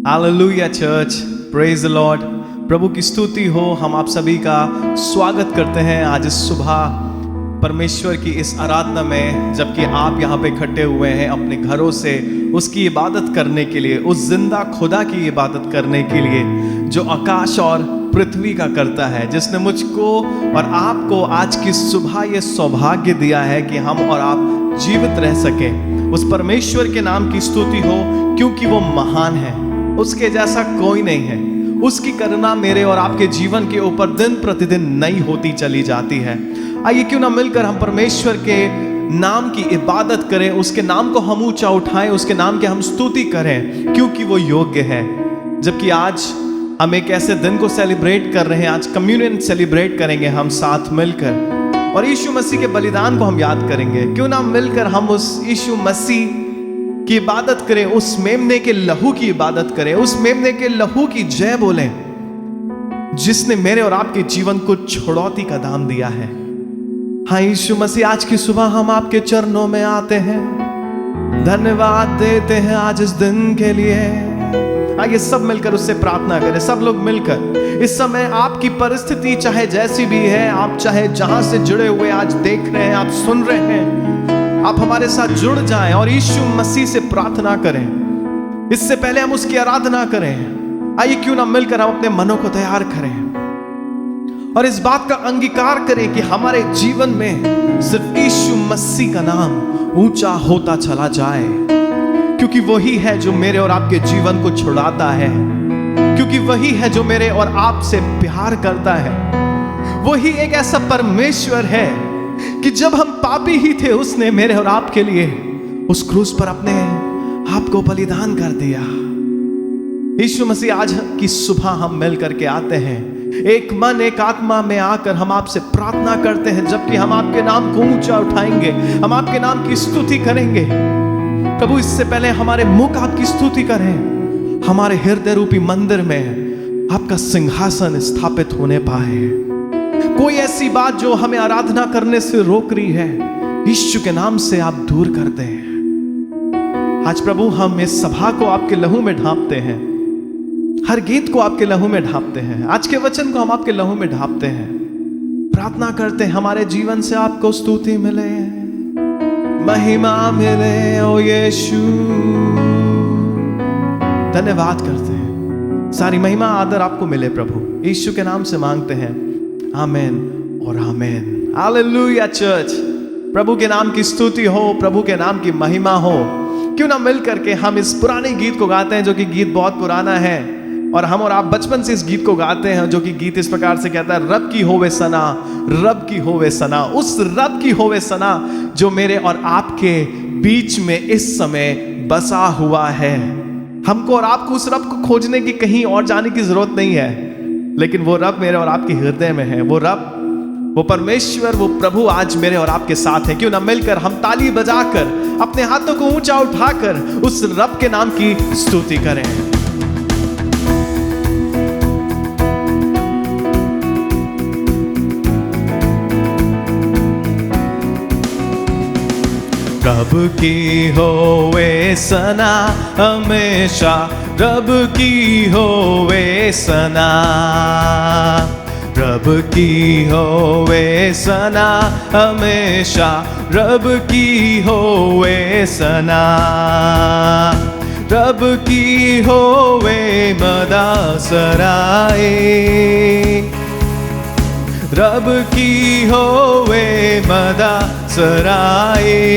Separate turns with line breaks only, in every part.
Hallelujah church, praise the Lord. प्रभु की स्तुति हो। हम आप सभी का स्वागत करते हैं आज इस सुबह परमेश्वर की इस आराधना में, जबकि आप यहाँ पे इकट्ठे हुए हैं अपने घरों से उसकी इबादत करने के लिए, उस जिंदा खुदा की इबादत करने के लिए जो आकाश और पृथ्वी का करता है, जिसने मुझको और आपको आज की सुबह ये सौभाग्य दिया है कि हम और आप जीवित रह सकें। उस परमेश्वर के नाम की स्तुति हो, क्योंकि वो महान है, उसके जैसा कोई नहीं है। उसकी करुणा मेरे और आपके जीवन के ऊपर दिन प्रतिदिन नई होती चली जाती है। आइए क्यों ना मिलकर हम परमेश्वर के नाम की इबादत करें, उसके नाम को हम ऊंचा उठाएं, उसके नाम की हम स्तुति करें, क्योंकि वो योग्य है। जबकि आज हम एक ऐसे दिन को सेलिब्रेट कर रहे हैं, आज कम्युनियन सेलिब्रेट करेंगे हम साथ मिलकर, और यीशु मसीह के बलिदान को हम याद करेंगे। क्यों ना मिलकर हम उस यीशु मसीह की इबादत करें, उस मेमने के लहू की इबादत करें, उस मेमने के लहू की जय बोलें, जिसने मेरे और आपके जीवन को छुड़ौती का दाम दिया है। हाँ यीशु मसीह, आज की सुबह हम आपके चरणों में आते हैं, धन्यवाद देते हैं आज इस दिन के लिए। आइए सब मिलकर उससे प्रार्थना करें, सब लोग मिलकर। इस समय आपकी परिस्थिति चाहे जैसी भी है, आप चाहे जहां से जुड़े हुए आज देख रहे हैं, आप सुन रहे हैं, आप हमारे साथ जुड़ जाएं और यीशु मसीह से प्रार्थना करें। इससे पहले हम उसकी आराधना करें। आइए क्यों ना मिलकर हम अपने मनों को तैयार करें और इस बात का अंगीकार करें कि हमारे जीवन में सिर्फ यीशु मसीह का नाम ऊंचा होता चला जाए, क्योंकि वही है जो मेरे और आपके जीवन को छुड़ाता है, क्योंकि वही है जो मेरे और आपसे प्यार करता है। वही एक ऐसा परमेश्वर है कि जब हम पापी ही थे, उसने मेरे और आपके लिए उस क्रूस पर अपने आप को बलिदान कर दिया। यीशु मसीह, आज की सुबह हम मिल करके आते हैं, एक मन एक आत्मा में आकर हम आपसे प्रार्थना करते हैं, जबकि हम आपके नाम को ऊंचा उठाएंगे, हम आपके नाम की स्तुति करेंगे। प्रभु, इससे पहले हमारे मुख आपकी स्तुति करें, हमारे हृदय रूपी मंदिर में आपका सिंहासन स्थापित होने पाए। कोई ऐसी बात जो हमें आराधना करने से रोक रही है, यीशु के नाम से आप दूर कर दें। आज प्रभु, हम इस सभा को आपके लहू में ढांपते हैं, हर गीत को आपके लहू में ढांपते हैं, आज के वचन को हम आपके लहू में ढांपते हैं। प्रार्थना करते हैं हमारे जीवन से आपको स्तुति मिले, महिमा मिले। ओ यीशु, धन्यवाद करते हैं, सारी महिमा आदर आपको मिले प्रभु, यीशु के नाम से मांगते हैं, आमेन और आमेन। हालेलुया चर्च, प्रभु के नाम की स्तुति हो, प्रभु के नाम की महिमा हो। क्यों ना मिल करके हम इस पुराने गीत को गाते हैं, जो कि गीत बहुत पुराना है, और हम और आप बचपन से इस गीत को गाते हैं, जो कि गीत इस प्रकार से कहता है, रब की होवे सना, रब की होवे सना। उस रब की होवे सना जो मेरे और आपके बीच में इस समय बसा हुआ है। हमको और आपको उस रब को खोजने की, कहीं और जाने की जरूरत नहीं है, लेकिन वो रब मेरे और आपके हृदय में है। वो रब, वो परमेश्वर, वो प्रभु आज मेरे और आपके साथ है। क्यों ना मिलकर हम ताली बजाकर, अपने हाथों को ऊंचा उठाकर उस रब के नाम की स्तुति करें। रब की होवे सना हमेशा, रब की होवे सना, रब की होवे सना हमेशा, रब की होवे सना, रब की होवे मदा सराए, रब की होवे मदा सराए।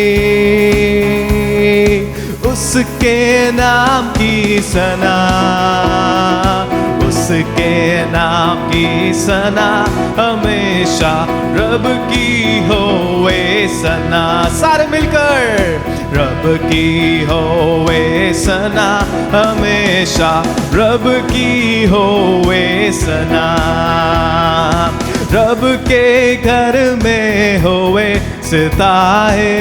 उसके नाम की सना, उसके नाम की सना हमेशा, रब की होवे सना। सारे मिलकर, रब की होवे सना हमेशा, रब की होवे सना, रब के घर में होवे सिताए,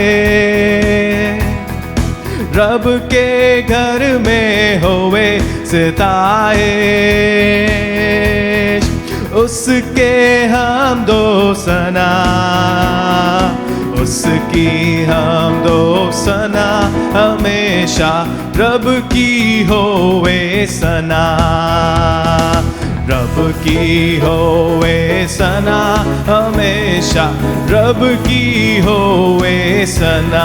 रब के घर में होवे सिताए। उसके हम दो सना, उसकी हम दो सना हमें हमेशा रब की होवे सना, रब की होवे सना हमेशा, रब की होवे सना,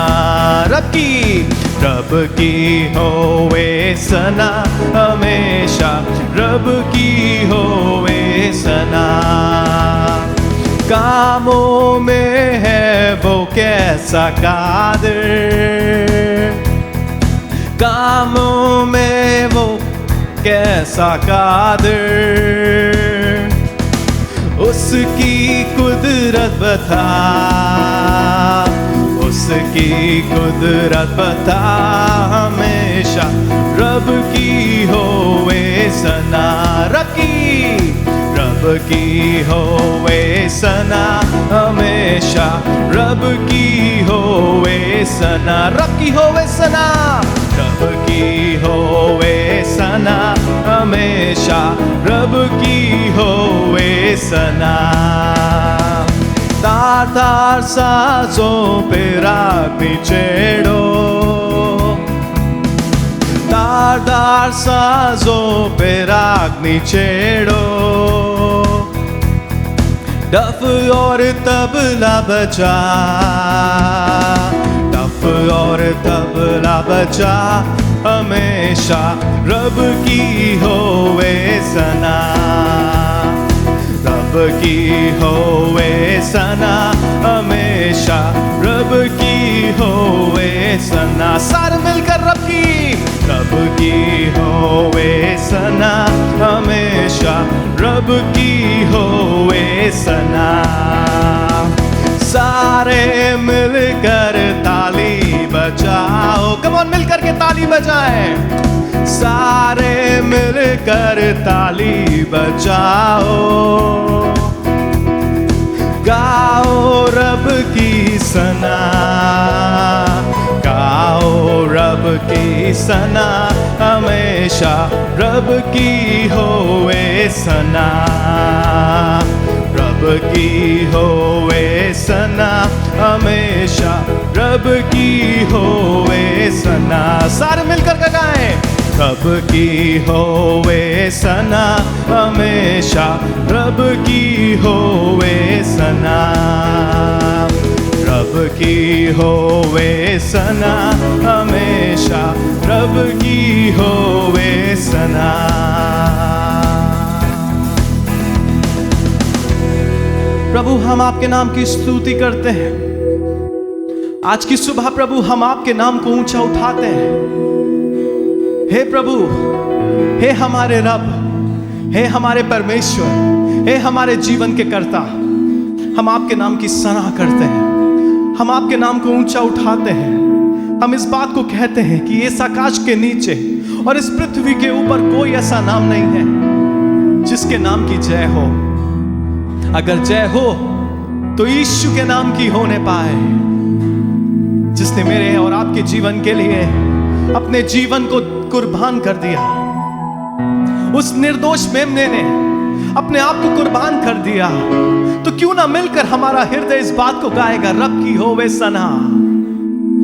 रब की होवे सना हमेशा, रब की होवे सना। कामों में है वो कैसा कादिर, कामों में वो कैसा कादिर, उसकी कुदरत बता, उसकी कुदरत बता हमेशा, रब की होवे सना, रब की होवे सना हमेशा, रब की होवे सना, रब की होवे सना, रब की होवे सना हमेशा, रब की होवे सना। तार तार सांसों पे राखनी छेड़ो, तार तार सांसों पे राखनी छेड़ो, डफ और तबला बजा, डफ और तबला बजा हमेशा, रब की होवे सना, रब की होवे सना हमेशा, रब की होवे सना। सारे मिलकर रब की होवे सना हमेशा, रब की होवे सना। सारे मिलकर ताली बजाओ, कम ऑन मिलकर के ताली बजाएं, सारे मिलकर ताली बजाओ, गाओ रब की सना, गाओ रब की सना हमेशा, रब की होवे सना, रब की होवे सना हमेशा, रब की होवे सना। सारे मिलकर के गाएं, रब की होवे सना हमेशा, रब की होवे सना, रब की होवे सना हमेशा, रब की होवे सना। प्रभु हम आपके नाम की स्तुति करते हैं। आज की सुबह प्रभु हम आपके नाम को ऊंचा उठाते हैं। हे प्रभु, हे हमारे रब, हे हमारे परमेश्वर, हे हमारे जीवन के कर्ता, हम आपके नाम की सराह करते हैं, हम आपके नाम को ऊंचा उठाते हैं। हम इस बात को कहते हैं कि इस आकाश के नीचे और इस पृथ्वी के ऊपर कोई ऐसा नाम नहीं है जिसके नाम की जय हो। अगर जय हो तो यीशु के नाम की होने पाए, जिसने मेरे और आपके जीवन के लिए अपने जीवन को कुर्बान कर दिया। उस निर्दोष मेमने ने अपने आप को कुर्बान कर दिया। तो क्यों ना मिलकर हमारा हृदय इस बात को गाएगा, रब की होवे सना,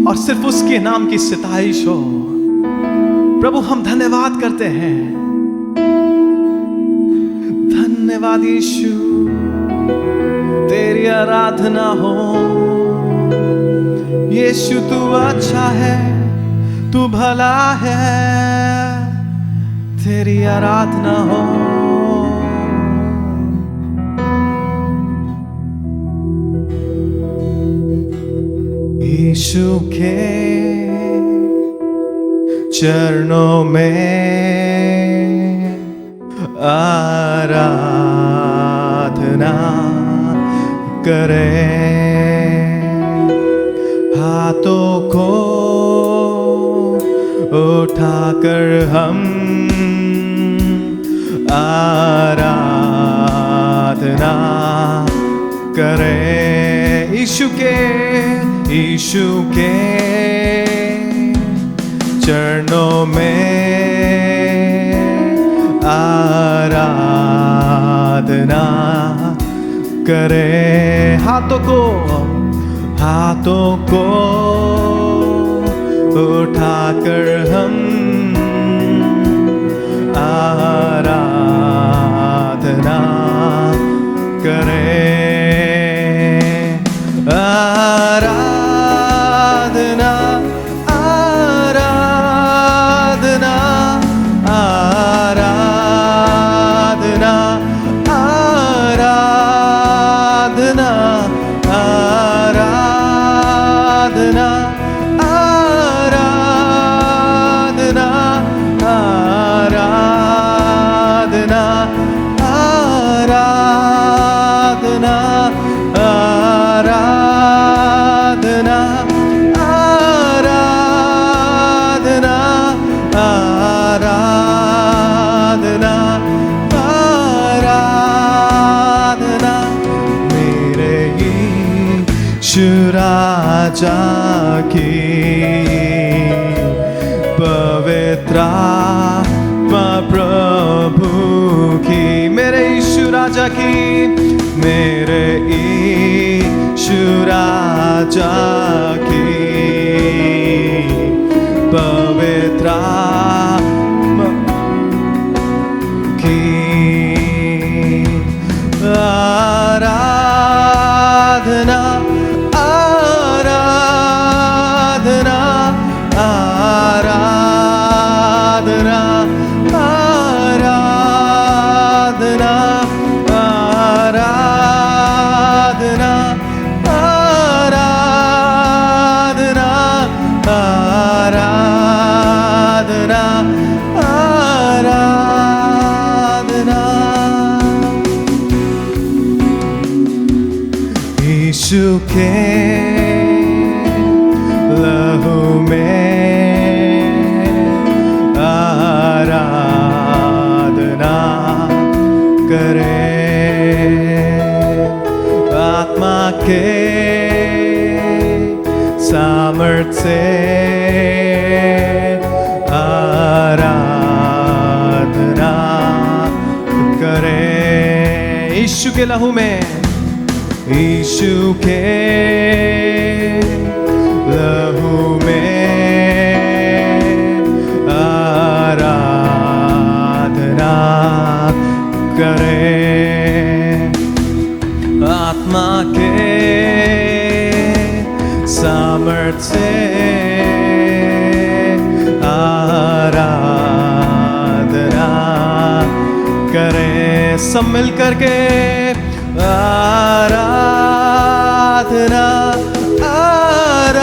और सिर्फ उसके नाम की सिताइश हो। प्रभु हम धन्यवाद करते हैं, धन्यवाद यीशु, तेरी आराधना हो। यीशु तू अच्छा है, तू भला है, तेरी आराधना हो। यीशु के चरणों में आराधना करें, हाथों को उठाकर हम आराधना करें। यीशु के चरणों में आराधना करें, हाथों को उठाकर पवित्र आत्मा प्रभु की, मेरे यीशु राजा की, मेरे यीशु राजा की पवित्र आत्मा की आराधना, आराधना, आराधना, आराधना, आराधना, आराधना, आराधना, आराधना। यीशु के लहू में आराधना करे, आत्मा के सामर्थ्य से आराधना करे। यीशु के लहू में, यीशु के लहू में आराधना करे, आत्मा के सामर्थ्य से आराधना करे। सब मिल करके आराधना, आराधना,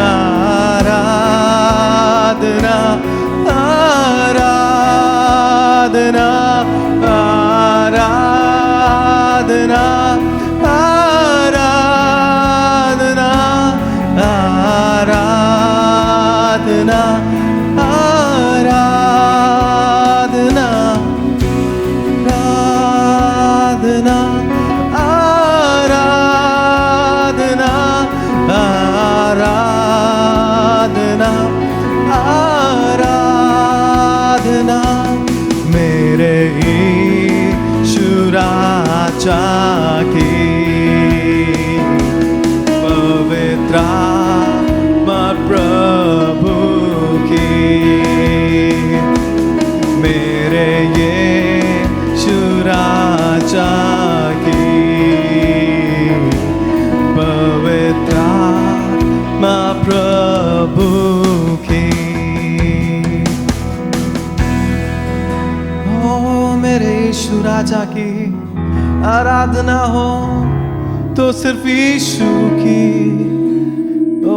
आराधना, आराधना, आराधना, आराधना, आराधना, आराधना, आराधना, आराधना, आराधना, मेरे यीशु राजा की पवित्र आत्मा प्रभु की, मेरे यीशु राजा की पवित्र आत्मा प्रभु की। ओ मेरे यीशु राजा की आराधना हो तो सिर्फ यीशु की। ओ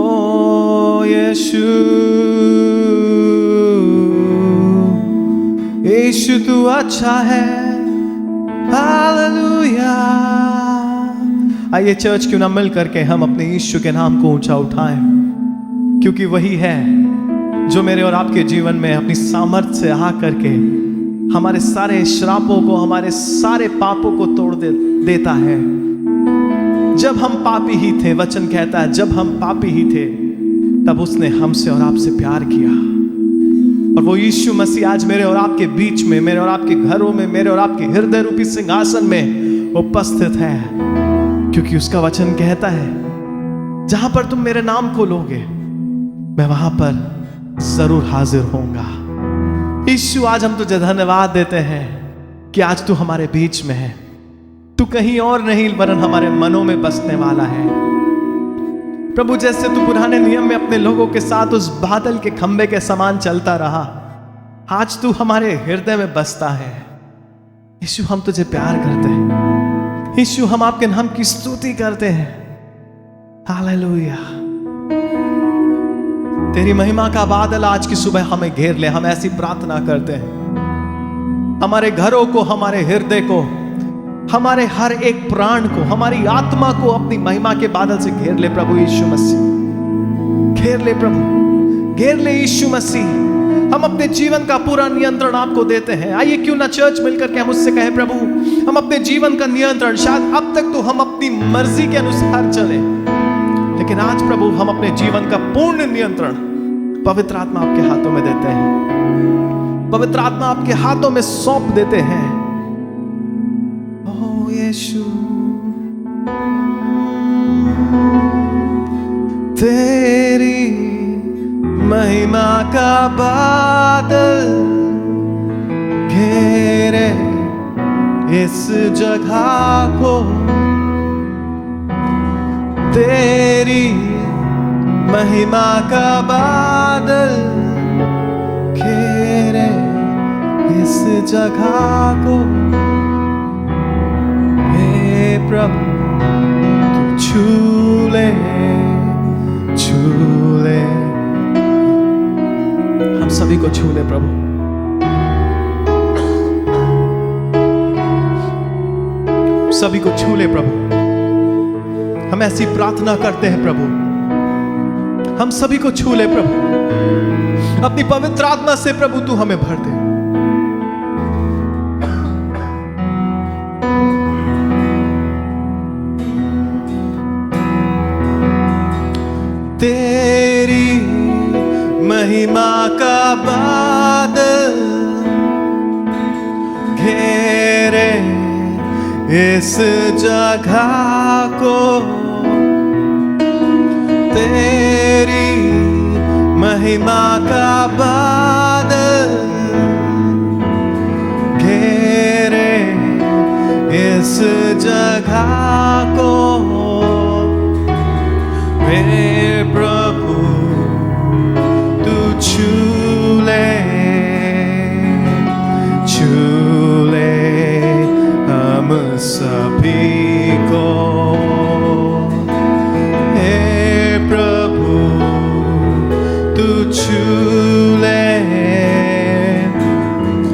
यीशु, यीशु तू अच्छा है, हालेलुया। आइए चर्च क्यों ना मिल करके हम अपने यीशु के नाम को ऊंचा उठाएं, क्योंकि वही है जो मेरे और आपके जीवन में अपनी सामर्थ्य से आ करके हमारे सारे श्रापों को, हमारे सारे पापों को तोड़ देता है। जब हम पापी ही थे, वचन कहता है जब हम पापी ही थे तब उसने हमसे और आपसे प्यार किया। और वो यीशु मसीह आज मेरे और आपके बीच में, मेरे और आपके घरों में, मेरे और आपके हृदय रूपी सिंहासन में उपस्थित है, क्योंकि उसका वचन कहता है जहां पर तुम मेरे नाम को लोगे मैं वहां पर जरूर हाजिर होऊंगा। यीशु आज हम तुझे धन्यवाद देते हैं कि आज तू हमारे बीच में है। तू कहीं और नहीं वरन हमारे मनों में बसने वाला है। प्रभु, जैसे तू पुराने नियम में अपने लोगों के साथ उस बादल के खंबे के समान चलता रहा, आज तू हमारे हृदय में बसता है। यीशु हम तुझे प्यार करते हैं। यीशु हम आपके नाम की स्तुति करते हैं। हालेलुया। तेरी महिमा का बादल आज की सुबह हमें घेर ले, हम ऐसी प्रार्थना करते हैं। हमारे घरों को, हमारे हृदय को, हमारे हर एक प्राण को, हमारी आत्मा को अपनी महिमा के बादल से घेर ले प्रभु यीशु मसीह। घेर ले प्रभु, घेर ले यीशु मसीह। हम अपने जीवन का पूरा नियंत्रण आपको देते हैं। आइए क्यों ना चर्च मिलकर के हम उससे कहें, प्रभु हम अपने जीवन का नियंत्रण, शायद अब तक तो हम अपनी मर्जी के अनुसार चले, लेकिन आज प्रभु हम अपने जीवन का पूर्ण नियंत्रण पवित्र आत्मा आपके हाथों में देते हैं, पवित्र आत्मा आपके हाथों में सौंप देते हैं। ओ यीशु, तेरी महिमा का बादल घेरे इस जगह को, तेरी महिमा का बादल घेरे इस जगह को। हे प्रभु तू छू ले, छू ले, हम सभी को छू ले प्रभु। सभी को छू ले प्रभु। हम ऐसी प्रार्थना करते हैं प्रभु, हम सभी को छू ले प्रभु। अपनी पवित्र आत्मा से प्रभु तू हमें भर दे। तेरी महिमा का बादल घेरे इस जगह को, तेरी महिमा का बादल घेरे इस जगह को। हे प्रभु तू छू ले, छू ले हम सभी को। हे प्रभु तू छू ले,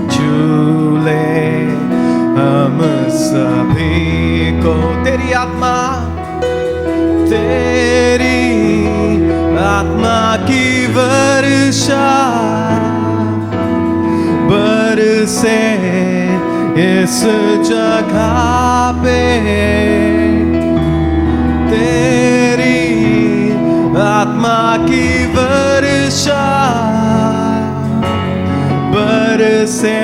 छू ले हम सभी को। तेरी आत्मा, तेरी आत्मा की वर्षा बरसे इस जगह पे, तेरी आत्मा की वर्षा बरसे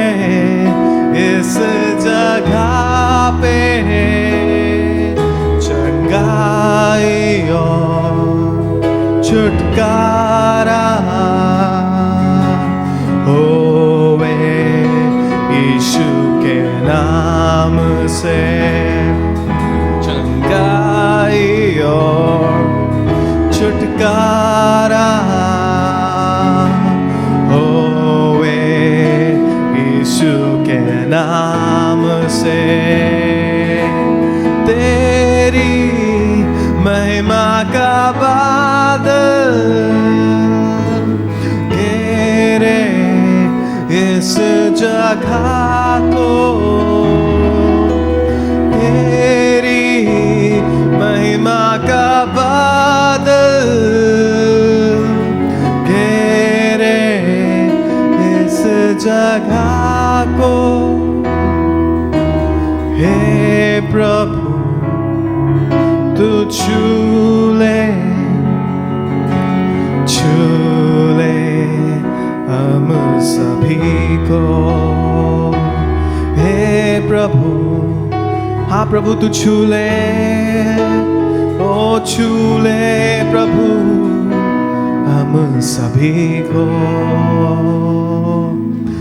इस जगह पे। चंगाई और छुटकारा होवे यीशु के नाम से। चंगाई और छुटकारा होवे यीशु के नाम से। तेरी महिमा का बादल घेरे इस जगह को, तेरी महिमा का बादल घेरे इस जगह को। हे प्रभु तू छू ले, छू ले हम सभी को। हे प्रभु, हाँ प्रभु तू छू ले, ओ छू ले प्रभु हम सभी को।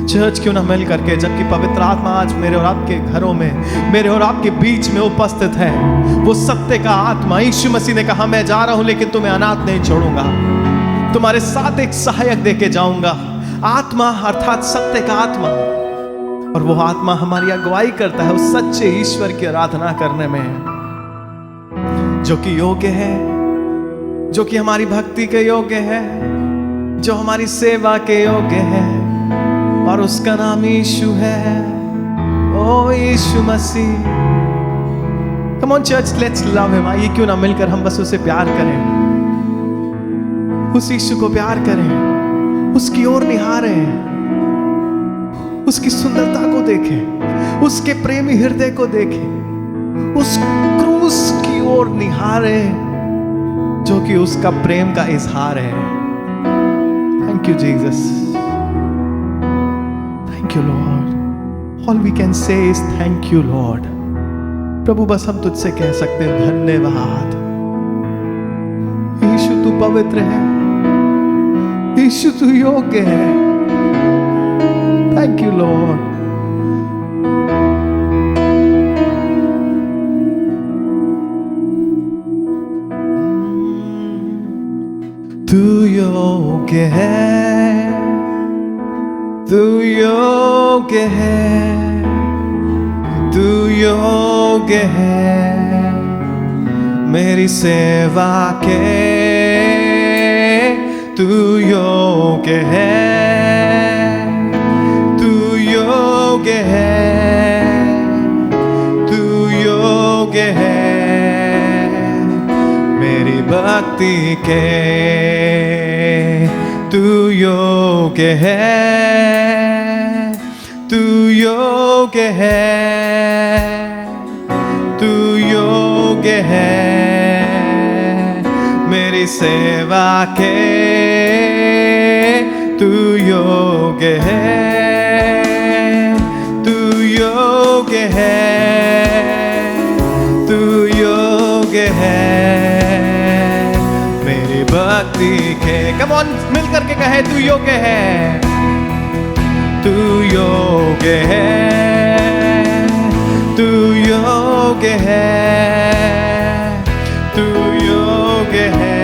चर्च क्यों ना मिल करके, जबकि पवित्र आत्मा आज मेरे और आपके घरों में, मेरे और आपके बीच में उपस्थित है, वो सत्य का आत्मा यीशु मसीह ने कहा मैं जा रहा हूं लेकिन तुम्हें अनाथ नहीं छोड़ूंगा, तुम्हारे साथ एक सहायक देके जाऊंगा। आत्मा अर्थात सत्य का आत्मा, और वो आत्मा हमारी अगुवाई करता है उस सच्चे ईश्वर की आराधना करने में, जो कि योग्य है, जो कि हमारी भक्ति के योग्य है, जो हमारी सेवा के योग्य है, और उसका नाम यीशु है। ओ Yeshu Masih, come on church, let's love him. आइए क्यों ना मिलकर हम बस उसे प्यार करें, उस यीशु को प्यार करें, उसकी ओर निहारें, उसकी सुंदरता को देखें, उसके प्रेमी हृदय को देखें, उस क्रूस की ओर निहारें जो कि उसका प्रेम का इजहार है। Thank Thank you, Jesus. Thank you, Lord. All we can say is thank you, Lord. प्रभु बस हम तुझसे कह सकते हैं धन्यवाद। यीशु तू पवित्र है, यीशु तू योग्य है। Thank you, Lord. तू योग्य है, तू योग्य है, तू योग्य है मेरी सेवा के। तू योग्य है, तू योग्य है, तू योग्य है मेरी भक्ति के। तू योग्य है, तू योग्य है, तू योग्य है मेरी सेवा के। तू योग्य है, तू योग्य है, तू योग्य है मेरी भक्ति के। कम ऑन मिल करके कहे तू योग्य है, तू योग्य है, तू योग्य है, तू योग्य है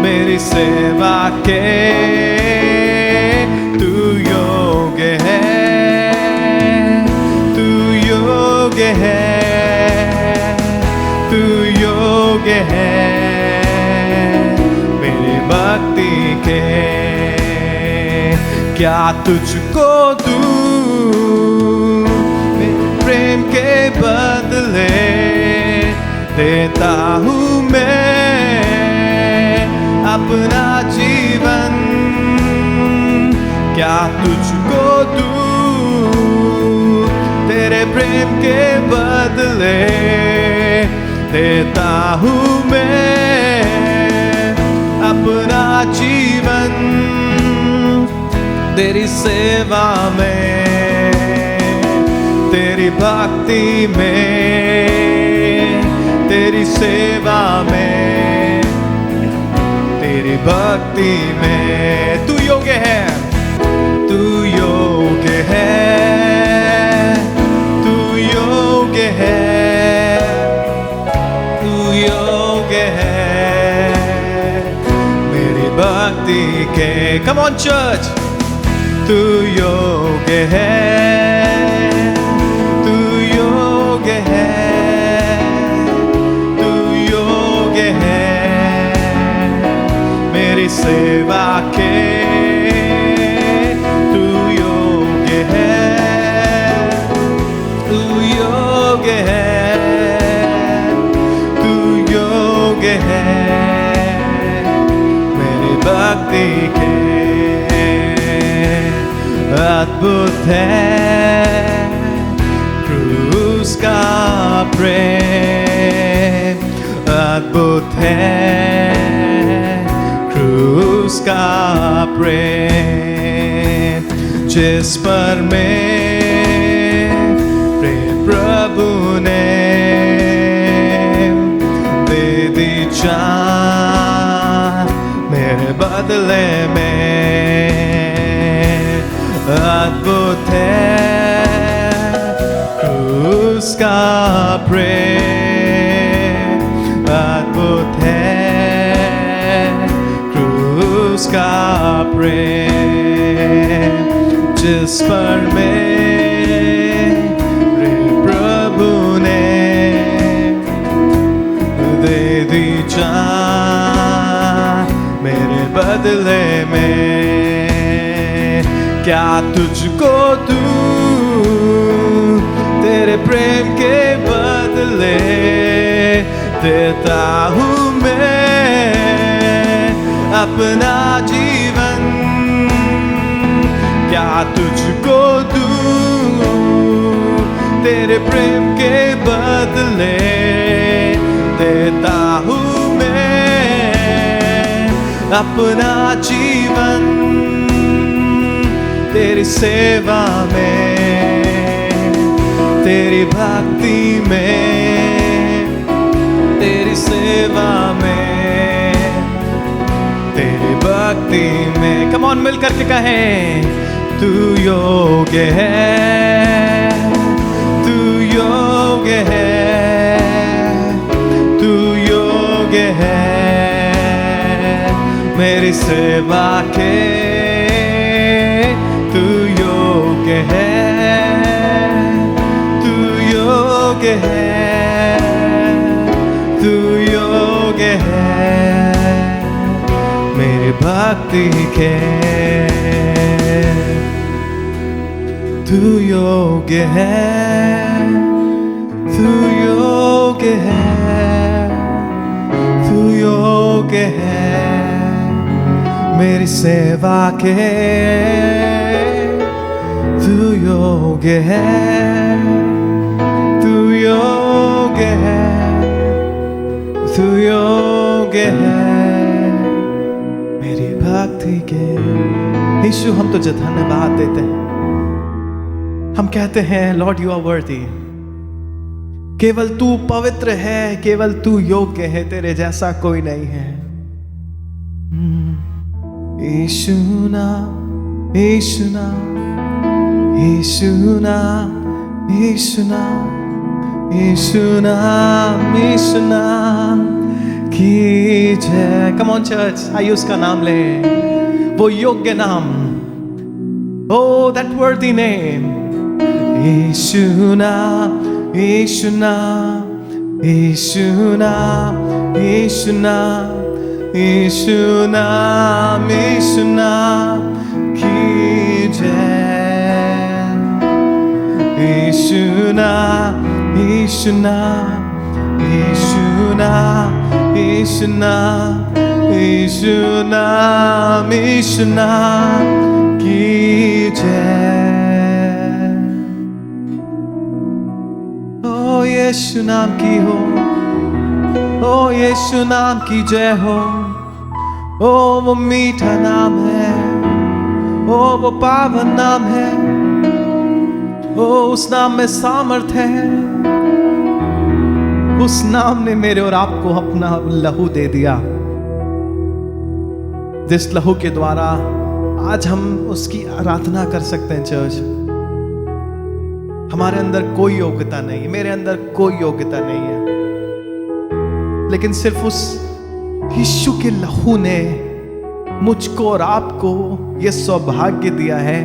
मेरी सेवा के। तू योग्य है, तू योग्य है, तू योग्य है मेरी भक्ति के। क्या तुझको दूं मेरे प्रेम के बदले देता हूँ मैं अपना जीवन। क्या तुझको दूं तेरे प्रेम के बदले देता हूँ मैं अपना जीवन तेरी सेवा में, तेरी भक्ति में, तेरी सेवा में, तेरी भक्ति में। तू योग्य है, तू योग्य है, तू योग्य है, तू योग्य है मेरी भक्ति के। Come on church. तू योग्य है, तू योग्य है, तू योग्य है मेरी सेवा के। तू योग्य है, तू योग्य है, तू योग्य है मेरी भक्ति के। अद्भुत है क्रूस का प्रेम, अद्भुत है क्रूस का प्रेम जिस पर मेरे प्रभु ने दे दी जान मेरे बदले में। अद्भुत है क्रूस का प्रेम, अद्भुत है क्रूस का प्रेम जिस पर मेरे प्रभु ने दे दी जान मेरे बदले में। क्या तुझको दूं तेरे प्रेम के बदले देता हूँ मैं अपना जीवन। क्या तुझको दूं तेरे प्रेम के बदले देता हूँ मैं अपना जीवन तेरी सेवा में, तेरी भक्ति में, तेरी सेवा में, तेरी भक्ति में। कम ऑन, मिल करके कहें, तू योग्य है, तू योग्य है, तू योग्य है मेरी सेवा के, तू योग्य है, तू योग्य है, तू योग्य है मेरी भक्ति के, तू योग्य है, तू योग्य है, तू योग्य है मेरी सेवा के, तू योग्य है, तू योग्य है, तू योग्य है मेरी भक्ति के। यीशु, हम तुझे धन्यवाद देते हैं, हम कहते हैं लॉर्ड यू आर वर्दी, केवल तू पवित्र है, केवल तू योग्य है, तेरे जैसा कोई नहीं है। यीशु नाम, यीशु नाम, यीशु नाम, यीशु नाम, यीशु नाम, यीशु नाम की जय। कम ऑन चर्च, आइए उसका नाम ले, वो योग्य नाम, oh that worthy name, यीशु नाम, यीशु नाम, यीशु नाम, यीशु नाम, यीशु नाम, यीशु नाम की जय। यीशु नाम, यीशु नाम, यीशु नाम, यीशु नाम, यीशु नाम, यीशु नाम की जय। ओ यीशु नाम की हो, ओ यीशु नाम की जय हो। ओ वो मीठा नाम है, ओ वो पावन नाम है, ओ उस नाम में सामर्थ है, उस नाम ने मेरे और आपको अपना लहू दे दिया, जिस लहू के द्वारा आज हम उसकी आराधना कर सकते हैं। चर्च, हमारे अंदर कोई योग्यता नहीं है, मेरे अंदर कोई योग्यता नहीं है, लेकिन सिर्फ उस यीशु के लहू ने मुझको और आपको यह सौभाग्य दिया है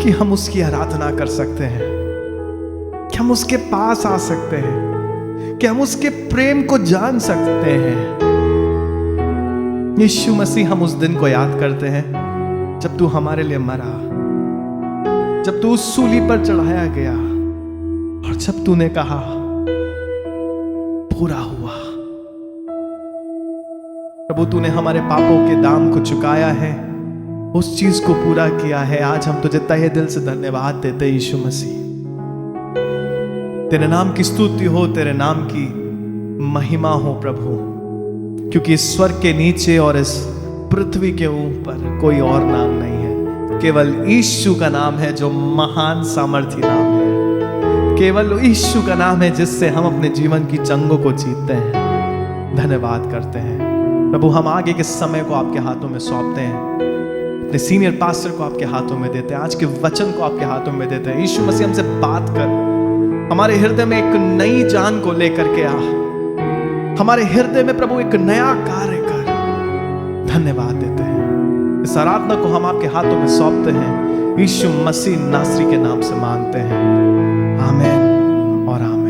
कि हम उसकी आराधना कर सकते हैं, कि हम उसके पास आ सकते हैं, कि हम उसके प्रेम को जान सकते हैं। यीशु मसीह, हम उस दिन को याद करते हैं जब तू हमारे लिए मरा, जब तू उस सूली पर चढ़ाया गया और जब तूने कहा पूरा हुआ। प्रभु, तूने हमारे पापों के दाम को चुकाया है, उस चीज को पूरा किया है। आज हम तुझे तहे दिल से धन्यवाद देते हैं यीशु मसीह। तेरे नाम की स्तुति हो, तेरे नाम की महिमा हो प्रभु, क्योंकि इस स्वर्ग के नीचे और इस पृथ्वी के ऊपर कोई और नाम नहीं है, केवल यीशु का नाम है जो महान सामर्थी नाम है। केवल यीशु का नाम है जिससे हम अपने जीवन की जंगों को जीतते हैं। धन्यवाद करते हैं प्रभु। हम आगे के समय को आपके हाथों में सौंपते हैं, अपने सीनियर पास्टर को आपके हाथों में देते हैं, आज के वचन को आपके हाथों में देते हैं। यीशु मसीह, हमसे बात कर, हमारे हृदय में एक नई जान को लेकर के आ, हमारे हृदय में प्रभु एक नया कार्य कर। धन्यवाद देते हैं। इस आराधना को हम आपके हाथों में सौंपते हैं, यीशु मसीह नासरी के नाम से मांगते हैं, आमीन और आमीन।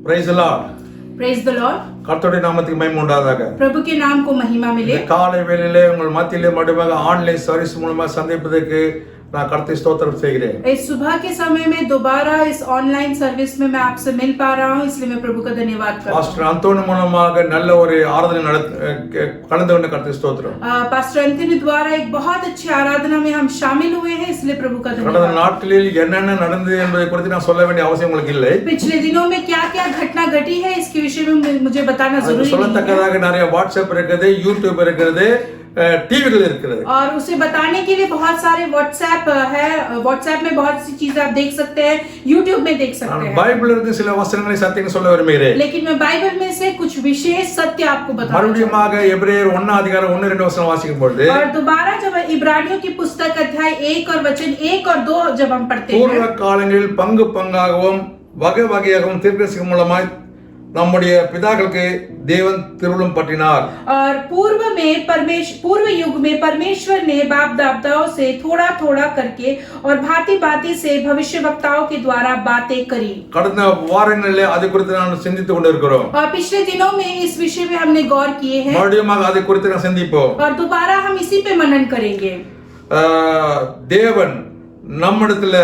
Praise the Lord.
Praise the Lord.
கர்த்தருடைய நாமத்துக்கு மகிமை உண்டாவதாக.
प्रभु के नाम को महिमा मिले.
காலை வேளையிலே உங்கள் மத்தியிலே மறுபடியும் ஆன்லைன் சர்வீஸ் மூலமாக சந்திப்பதற்கு நான் கர்த்தரை ஸ்தோத்திரம் செய்கிறேன்.
इस सुबह के समय में दोबारा इस ऑनलाइन सर्विस में मैं आपसे मिल पा रहा हूँ, इसलिए मैं प्रभु का धन्यवाद करता हूँ।
பாஸ்டர் அந்தோனி மூலமாக நல்ல ஒரு ஆராதனை கலந்து கொண்ட கர்த்தரை ஸ்தோத்திரம்.
पास्टर अंतोनी द्वारा एक बहुत अच्छी आराधना में हम शामिल हुए हैं, इसलिए प्रभु का
கடந்த
धन्यवाद।
நாட்களில் என்னென்ன நடந்தது என்பதை குறித்து நான் சொல்ல வேண்டிய அவசியம் உங்களுக்கு இல்லை.
पिछले दिनों में क्या क्या घटना घटी है इसके विषय में मुझे बताना
அது
जरूरी नहीं है।
சொல்லத்தக்கதாக நிறைய வாட்ஸ்அப் இருக்குது, யூடியூப் இருக்குது, டிவிகள் இருக்கிறது.
और उसे बताने के लिए बहुत सारे व्हाट्सएप है, व्हाट्सएप में बहुत सी चीजें आप देख सकते हैं, यूट्यूब में देख सकते
நான்
हैं।
பைபிள்ல இருந்து சில வசனங்களை சத்தியம் சொல்ல விரும்புகிறேன்.
लेकिन मैं बाइबल में से कुछ विशेष सत्य आपको बताऊंगा।
மறுபடியுமாக எபிரேயர் 1 அதிகாரம் 1-2 வசனம் வாசிக்கும் பொழுது
और दोबारा जब इब्रानियों की पुस्तक अध्याय 1 और वचन 1 और 2 जब हम पढ़ते
பூர்வ
हैं,
காலங்களில் பங்கு பங்காகவும் வகை வகையாகவும் தீர்க்கதரிசிகள் மூலமாய் நம்முடைய பிதாக்களுக்கு தேவன் திருவுளம் பற்றினார்.
और पूर्व युग में परमेश्वर ने बाप दादाओं से थोड़ा थोड़ा करके और भांति भांति से भविष्यवक्ताओं के द्वारा बातें करी।
கடந்த வாரங்களிலே அதை குறித்து நான் சிந்தித்துக் கொண்டிருக்கிறோம்.
और पिछले दिनों में इस विषय में हमने गौर किए हैं
மறுபடியும் அதை குறித்து நான் சிந்திப்போம்.
और दोबारा हम इसी पे मनन करेंगे।
தேவன் நம்மிடத்துல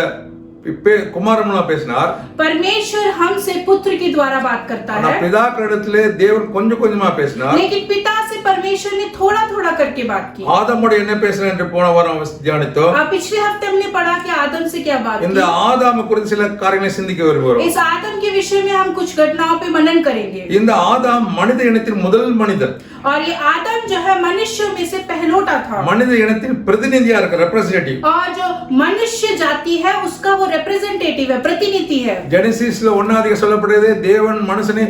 குமாரன் மூலம் பேசினார்.
परमेश्वर हमसे पुत्र के द्वारा बात करता
ஆனா
है,
பிதாக்களிடத்திலே தேவன் கொஞ்சம் கொஞ்சமா பேசினார்.
लेकिन पिता से परमेश्वर ने थोड़ा थोड़ा करके बात की।
ஆதாமோடு என்ன பேசினார் என்று போன வாரம் தியானித்தோம்.
पिछले हफ्ते हमने पढ़ा कि आदम से क्या बात
இந்த
की।
ஆதாம குறித்து சில காரியங்களை சிந்திக்க விரும்புகிறோம்.
इस आदम के विषय में हम कुछ घटनाओं पे मनन करेंगे।
இந்த ஆதாம் மனித இனத்தின் முதல் மனிதன்.
और ये आदम जो है मनुष्यों में से पहलोटा था,
மனித இனத்தின் பிரதிநிதியா இருக்க ரெப்ரசன்டேட்டிவ்.
और जो मनुष्य जाति है उसका वो रिप्रेजेंटेटिव है, प्रतिनिधि है।
ஜெனசிஸ்ல 1 அதிகாரம் சொல்லப்படுகிறது தேவன் மனுஷனை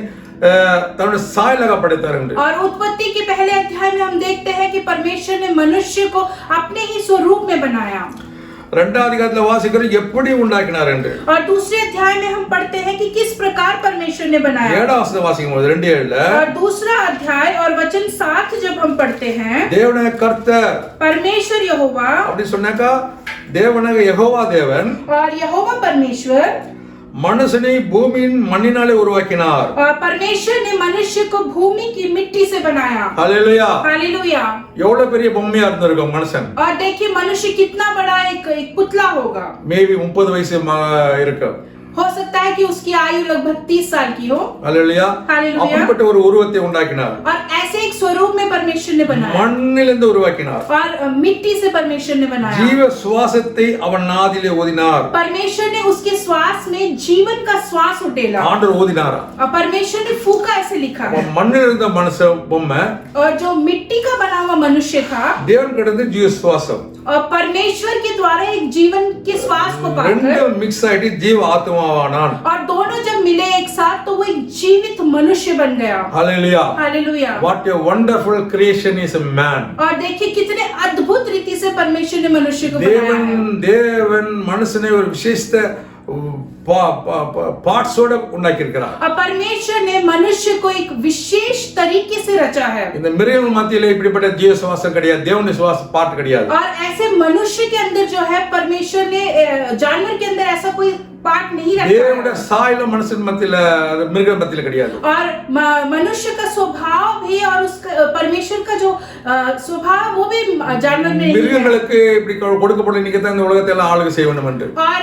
தன்னுடைய சாயலாக படைத்தார் என்று.
और उत्पत्ति के पहले अध्याय में हम देखते हैं कि परमेश्वर ने मनुष्य को अपने ही स्वरूप में बनाया।
இரண்டாவது அதிகாரத்துல வாசிக்கிறோம் எப்படி உண்டாக்கினார் என்று.
और दूसरे अध्याय में हम पढ़ते हैं कि किस प्रकार परमेश्वर ने बनाया।
7 வசனம் வாசிக்கும் போது 2:7
और दूसरा अध्याय और वचन 7 जब हम पढ़ते हैं,
தேவனாக கர்த்தர்
परमेश्वर यहोवा,
அப்படி சொன்னாக்கா தேவனாக யெகோவா தேவன்
और यहोवा परमेश्वर,
மனுஷனை பூமியின் மண்ணினாலே உருவாக்கினார்.
और परमेश्वर ने मनुष्य को भूमि की मिट्टी से बनाया।
ஹல்லேலூயா.
हालेलुया।
எவ்வளவு பெரிய பொம்மையா இருந்திருக்கும் மனுஷன்.
और देखिए मनुष्य कितना बड़ा एक पुतला होगा।
மேபி 30 வயசு இருக்கும்.
हो सकता है कि उसकी आयु लगभग 30 साल की हो।
ஹல்லேலூயா.
हालेलुया।
அப்படிப்பட்ட ஒரு உருவத்தை உண்டாக்கினார்.
और ऐसे एक स्वरूप में परमेश्वर ने बनाया,
மண்ணிலிருந்து உருவாக்கினார்.
और मिट्टी से परमेश्वर ने बनाया।
ஜீவ சுவாசத்தை அவன் நாதிலே ஊதினார்.
परमेश्वर ने उसके श्वास में जीवन का श्वास उठेला,
ஆண்டவர் ஊதினாரா.
और परमेश्वर ने फूका, ऐसे लिखा है।
மண்ணில் இருந்த மனுஷ பொம்மை
और जो मिट्टी का बना हुआ मनुष्य था,
தேவன் கிட்ட ஜீவ சுவாசம்
और परमेश्वर के द्वारा एक जीवन के श्वास को
ரெண்டு
पाकर,
மிக்ஸ் ஆயிட்டு ஜீவ ஆத்மாவானான்.
और दोनों जब मिले एक साथ तो वो एक जीवित मनुष्य बन गया।
ஹல்லேலூயா.
Hallelujah.
What a wonderful creation is a man.
और देखिए कितने अद्भुत रीति से परमेश्वर ने मनुष्य को बनाया है।
தேவன் மனுஷனை ஒரு விசேஷ பார்ட்ஸோட உண்டாக்கி இருக்கிறார்.
और परमेश्वर ने मनुष्य को एक विशेष तरीके से रचा है।
இந்த மிருகங்கள் மத்தியில இப்படிப்பட்ட ஜீவ சுவாசம் கிடையாது, தேவனுடைய சுவாச பார்ட் கிடையாது.
और ऐसे मनुष्य के अंदर जो है परमेश्वर ने जानवर के अंदर ऐसा कोई पार्ट नहीं रखा
தேவனுடைய
है।
சாயல மனுஷன் மத்தியில மிருக மத்தியில கிடையாது.
और मनुष्य का स्वभाव भी और उसका परमेश्वर का जो स्वभाव वो भी जानवर में नहीं है।
மிருகங்களுக்கு இப்படி கொடுக்கப்பட்ட நீங்க தான் இந்த உலகத்தை எல்லாம் ஆளுகை செய்ய வேண்டும் என்று.
और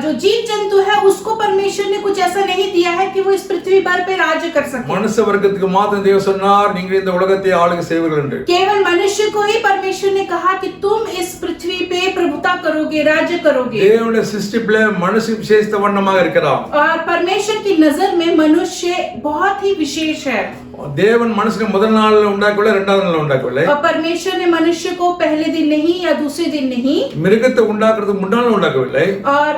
जो जीव जंतु है उसको परमेश्वर ने कुछ ऐसा नहीं दिया है कि वो इस पृथ्वी पर पे राज्य कर सके।
மனுஷ வர்க்கத்துக்கு மாத்திரம் தேவன் சொன்னார் நீங்க இந்த உலகத்தை ஆளுகை செய்வீர்கள் என்று.
केवल मनुष्य को ही परमेश्वर ने कहा कि तुम इस पृथ्वी पे प्रभुता करोगे, राज्य करोगे।
தேவனுடைய சிருஷ்டிப்புல மனுஷ விசேஷ வண்ணமாக இருக்கிறார்.
और परमेश्वर की नजर में मनुष्य बहुत ही विशेष है।
தேவன் மனுஷனை முதல் நாள்ல உண்டாக்கவில்லை, இரண்டாவது நாள்ல உண்டாக்கவில்லை.
और परमेश्वर ने मनुष्य को पहले दिन नहीं या दूसरे दिन नहीं,
மிருகத்தை உண்டாக்குறதுக்கு முன்னால உண்டாக்கவில்லை.
और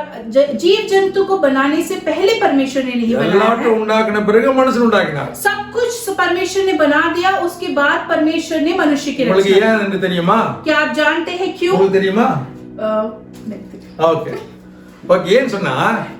जीव जंतु को बनाने से पहले परमेश्वर ने नहीं बनाया
எல்லாத்தையும்
है।
உண்டாக்கின பிறகு மனுஷன் உண்டாக்கினார்.
सब कुछ परमेश्वर ने बना दिया, उसके बाद परमेश्वर ने मनुष्य की
உங்களுக்கு
रचना।
ஏன் என்று தெரியுமா?
क्या आप जानते हैं क्यों?
உங்களுக்கு தெரியுமா?
नहीं।
ஓகே. ஓகே, ஏன் சொன்னா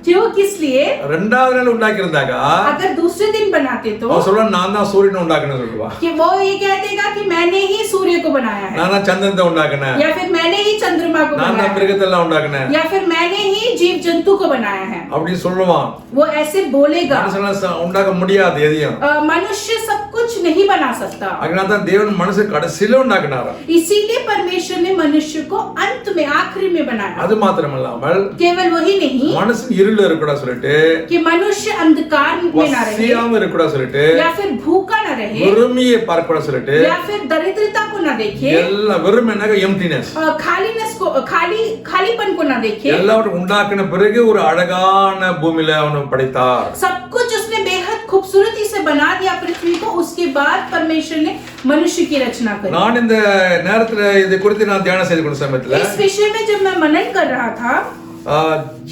क्यों, किस लिए?
இரண்டாவது நாள் உண்டாக்கி இருந்தாங்க
अगर दूसरे दिन बनाते तो
அவன் சொல்ல நான் தான் சூரியனை உண்டாக்கினேன்னு சொல்லுவா.
कि वो ये कह देगा कि मैंने ही सूर्य को बनाया है,
நான் தான் சந்திரனை உண்டாக்கினேன்,
या फिर मैंने ही चंद्रमा को
நான்
बनाया
தான்
है,
மிருகத்தை எல்லாம் உண்டாக்கினேன்
या फिर मैंने ही जीव जंतु को बनाया है।
அப்படி சொல்லுவான்.
वो ऐसे बोलेगा।
மனுஷனால உண்டாக்க முடியாது எதையும்.
मनुष्य सब कुछ नहीं बना सकता।
அதனால தேவன் மனுஷ கடைசியில உண்டாக்கினாரா.
इसीलिए परमेश्वर ने मनुष्य को अंत में, आखिरी में बनाया।
அது மாத்திரமல்லாமல்
केवल वही नहीं
மனுஷன் இருள இருக்கக்கூடாது சொல்லிட்டு,
कि मनुष्य अंधकार में ना रहे
பசியாம இருக்கக்கூடாது சொல்லிட்டு,
या फिर भूखा ना रहे
வெறுமையை பார்க்கக்கூடாது சொல்லிட்டு,
या फिर दरिद्रता को ना देखे,
எல்லாம் வெறுமைனாக எம்ப்டினஸ்,
खालीनेस को, खालीपन को ना देखे।
எல்லாவற்றையும் உண்டாக்கின பிறகு ஒரு அழகான பூமியில அவனை படைத்தார்.
सब कुछ उसने बेहद खूबसूरती से बना दिया पृथ्वी को। उसके बाद परमेश्वर ने मनुष्य की रचना करी।
நான் இந்த நேரத்துல இதை குறித்து நான் தியானம் செய்து கொண்ட சமயத்துல
इस विषय में जब मैं मनन कर रहा था,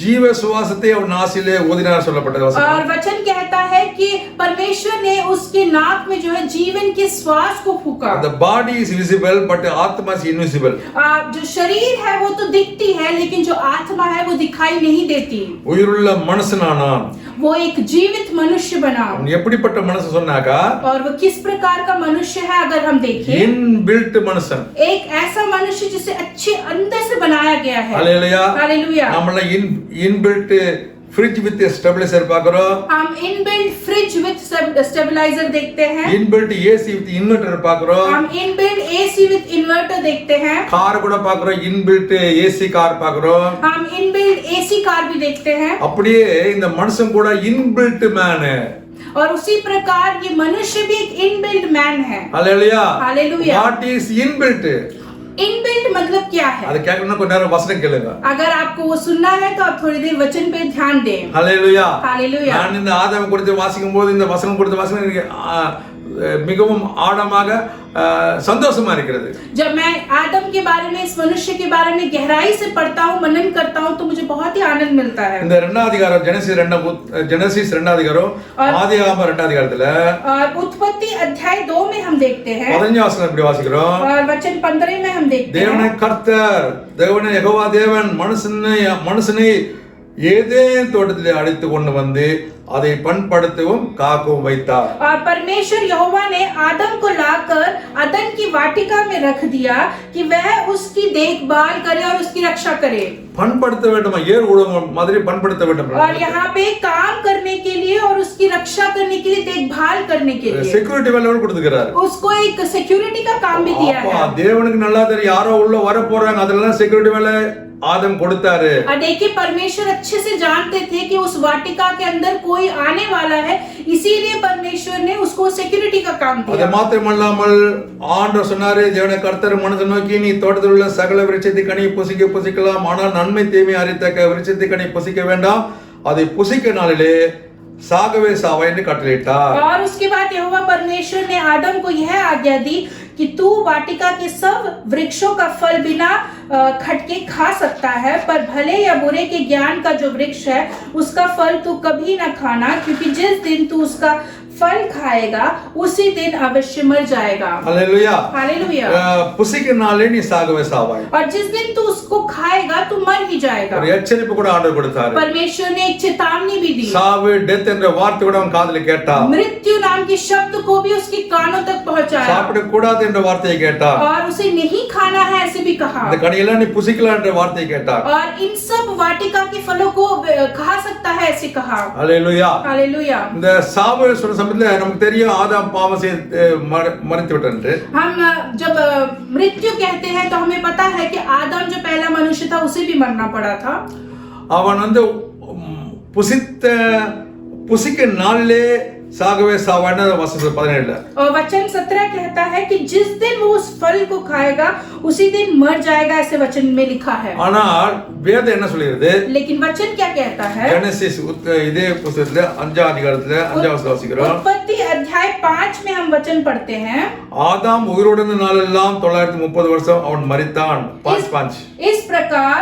ஜீவ சுவாசத்தை அவன் நாசிலே ஊதினார் சொல்லப்பட்டது
और
வசனம்.
वचन कहता है कि परमेश्वर ने उसके नाक में जो है जीवन के श्वास को फूका।
The body is visible but आत्मा is invisible.
जो शरीर है वो तो दिखती है, लेकिन जो आत्मा है वो दिखाई नहीं देती।
உயிருள்ள மனுஷனானான்.
वो एक जीवित मनुष्य बना।
அவன் எப்படிப்பட்ட மனுஷன் சொன்னாக்கா,
और वो किस प्रकार का मनुष्य है अगर हम देखें,
இன்பில்ட் மனுஷன்.
एक ऐसा मनुष्य जिसे अच्छे अंदर से बनाया गया है।
ஹalleluya.
हालेलुया।
நம்மள இன்பில்ட் फ्रिज विद स्टेबलाइजर பார்க்கறோம்.
हम इनबिल्ट फ्रिज विद स्टेबलाइजर देखते हैं।
இன்பில்ட் ஏசி வித் இன்வெர்ட்டர் பார்க்கறோம்.
हम इनबिल्ट एसी विद इन्वर्टर देखते हैं।
கார் கூட பார்க்கறோம். இன்பில்ட் ஏசி கார் பார்க்கறோம்.
हम इनबिल्ट एसी कार भी देखते हैं।
அப்படியே இந்த மனுஷன் கூட இன்பில்ட் மேன்.
और उसी प्रकार ये मनुष्य भी एक इनबिल्ट मैन है।
ஹalleluya.
Hallelujah.
What is inbuilt?
Inbuilt मतलब क्या है?
அது கேட்கணும்னா கொஞ்ச நேரம் வசனம் கேளுங்க.
अगर आपको वो सुनना है तो आप थोड़ी देर वचन पे ध्यान दें।
ஹalleluya.
हालेलुया।
நான் இந்த ஆதாம் குறித்து வாசிக்கும் போது இந்த வசனம் குறித்து வாசனம் எனக்கு மிகவும் ஆழமாக சந்தோஷமா இருக்கிறது.
जब मैं आदम के बारे में, इस मनुष्य के बारे में गहराई से पढ़ता हूँ, मनन करता हूँ, तो मुझे बहुत ही आनंद मिलता है।
இந்த இரண்டாவது அதிகாரம் ஜெனசிஸ் இரண்டாவது அதிகாரம் ஆதியாகமம் இரண்டாவது அதிகாரத்துல
और उत्पत्ति अध्याय 2 में हम देखते हैं
15 வசனம் இப்படி வாசிக்கிறோம்.
और वचन 15 में हम देखते
தேவனே
हैं,
கர்த்தர், தேவனே யெகோவா தேவன் மனுஷனை ஏதேன் தோட்டத்திலே அழைத்து கொண்டு வந்து அதை பண்படுத்தவும் காக்கவும் வைத்தார்.
और परमेश्वर यहोवा ने आदम को लाकर अदन की वाटिका में रख दिया कि वह उसकी देखभाल करे और उसकी रक्षा करे।
பண்படுத்த வேண்டுமா? ஏர் உழுவும் மாதிரி பண்படுத்த வேண்டும்.
और यहाँ पे काम करने के लिए और उसकी रक्षा करने के लिए, देखभाल करने के लिए
செக்யூரிட்டி வேலை கொடுத்துக்கிறார்.
उसको एक सिक्योरिटी का काम भी दिया है।
தேவனுக்கு நல்லா தெரியும் யாரோ உள்ள வர போறாங்க, அதெல்லாம் செக்யூரிட்டி வேலை आदम கொடுத்தாரு.
और देखिए परमेश्वर अच्छे से जानते थे कि उस वाटिका के अंदर कोई आने वाला है, इसीलिए परमेश्वर ने उसको सिक्योरिटी का काम
அது
दिया।
மாத்திரமல்லாமல் ஆண்டவர் சொன்னாரு, தேவனே கர்த்தர் மனுஷன் நோக்கி, நீ தோட்டத்தில் உள்ள சகல விருட்சத்தை கனி புசிக்கலாம், ஆனால் நன்மை தீமை அறியத்தக்க விருட்சத்தை கனி புசிக்க வேண்டாம், அதை புசிக்க நாளிலே சாகவே சாவா என்று கட்டளையிட்டார்.
और उसके बाद यहोवा परमेश्वर ने आदम को यह आज्ञा दी कि तू वाटिका के सब वृक्षों का फल बिना खटके खा सकता है, पर भले या बुरे के ज्ञान का जो वृक्ष है उसका फल तू कभी ना खाना, क्योंकि जिस दिन तू उसका फल खाएगा उसी दिन अवश्य मर जाएगा।
हालेलुया।
हालेलुया।
புசிக்க நாளே நீ சாகவே சாவாய்.
और जिस दिन तू उसको खाएगा तू मर ही जाएगा।
ஒரு எச்சரிப்பு கூட ஆண்டவர் கொடுத்தார்.
परमेश्वर ने एक चेतावनी भी दी।
சாவு, டெத் என்ற வார்த்தை கூட அவன் காதுல கேட்டான்.
मृत्यु नाम के शब्द को भी उसके कानों तक पहुंचाया।
சாப்பிட கூடாது என்ற வார்த்தையை கேட்டான்.
और उसे नहीं खाना है ऐसे भी कहा।
இந்த கனியெல்லாம் நீ புசிக்கலாம் என்ற வார்த்தையை கேட்டான்.
और इन सब वाटिका के फलों को खा सकता है ऐसे कहा।
हालेलुया।
हालेलुया।
இந்த சாவு சொன்ன சமயத்துல நமக்கு தெரியும் ஆதாம் பாவம் செய்து மரித்து விட்டான்.
हम जब मृत्यु कहते हैं तो हमें पता है कि आदम जो पहला मनुष्य था उसे भी मरना पड़ा था।
அவன் புசிக்க நாளிலே सागवे सावाना वचन 17
और वचन 17 कहता है कि जिस दिन वो उस फल को खाएगा उसी दिन मर जाएगा, ऐसे वचन में लिखा है।
ஆனால் வேதம் என்ன சொல்லுகிறது?
लेकिन वचन क्या कहता है?
जेनेसिस இதே புத்தகத்துல 5 அதிகாரத்துல 5 வசனம் வாசிக்கிறோம்.
उत्पत्ति अध्याय 5 में हम वचन पढ़ते हैं।
ஆதாம் உயிரோடு இருந்த நாளெல்லாம் 930 வருஷம் அவன் மரித்தான். 5
इस प्रकार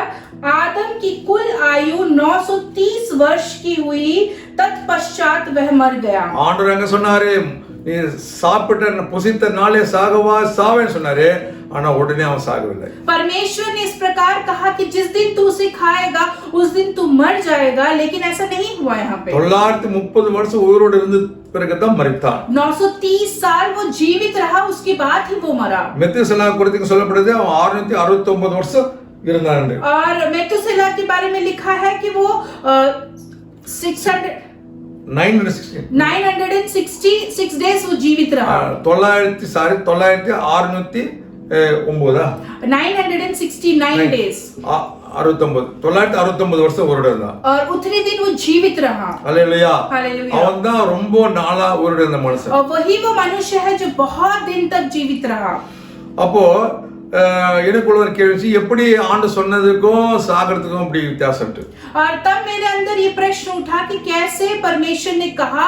आदम की कुल आयु 930 वर्ष की हुई, तत्पश्चात वह मर गया।
ஆண்டவர் அங்க சொன்னாரு, நீ சாப்பிட்ட புசித்த நாளே சாகவா சாவேன்னு சொன்னாரு, ஆனா உடனே அவன் சாகவில்லை.
परमेश्वर ने इस प्रकार कहा कि जिस दिन तू उसे खाएगा उस दिन तू मर जाएगा, लेकिन ऐसा नहीं हुआ। यहाँ पे
930 வருஷம் உயிரோடு இருந்த பிறகுதான் மரித்தான்.
930 साल वो जीवित रहा, उसके बाद ही वो मरा।
மெத்துசலா குறித்து சொல்லப்படுது அவன் 669 வருஷம் இருந்தான்.
और मेतुसेला के बारे में लिखा है कि वो 600
960
966 days वो जीवित रहा।
969
969 days
969 வருஷம் உயிரோட இருந்தான்.
और उतने दिन वो जीवित रहा।
ஹல்லேலூயா.
हालेलुया।
அவன் தான் ரொம்ப நாளா உயிரோட இருந்த மனுஷன்.
और वही वो मनुष्य है जो बहुत दिन तक जीवित रहा।
அப்போ எனக்குள்ள ஒரு கேள்வி, எப்படி ஆண்டு சொன்னதுக்கும் சாகிறதுக்கும் இப்படி வித்தியாசம்?
और तब मेरे अंदर ये प्रश्न उठा कि कैसे परमेश्वर ने कहा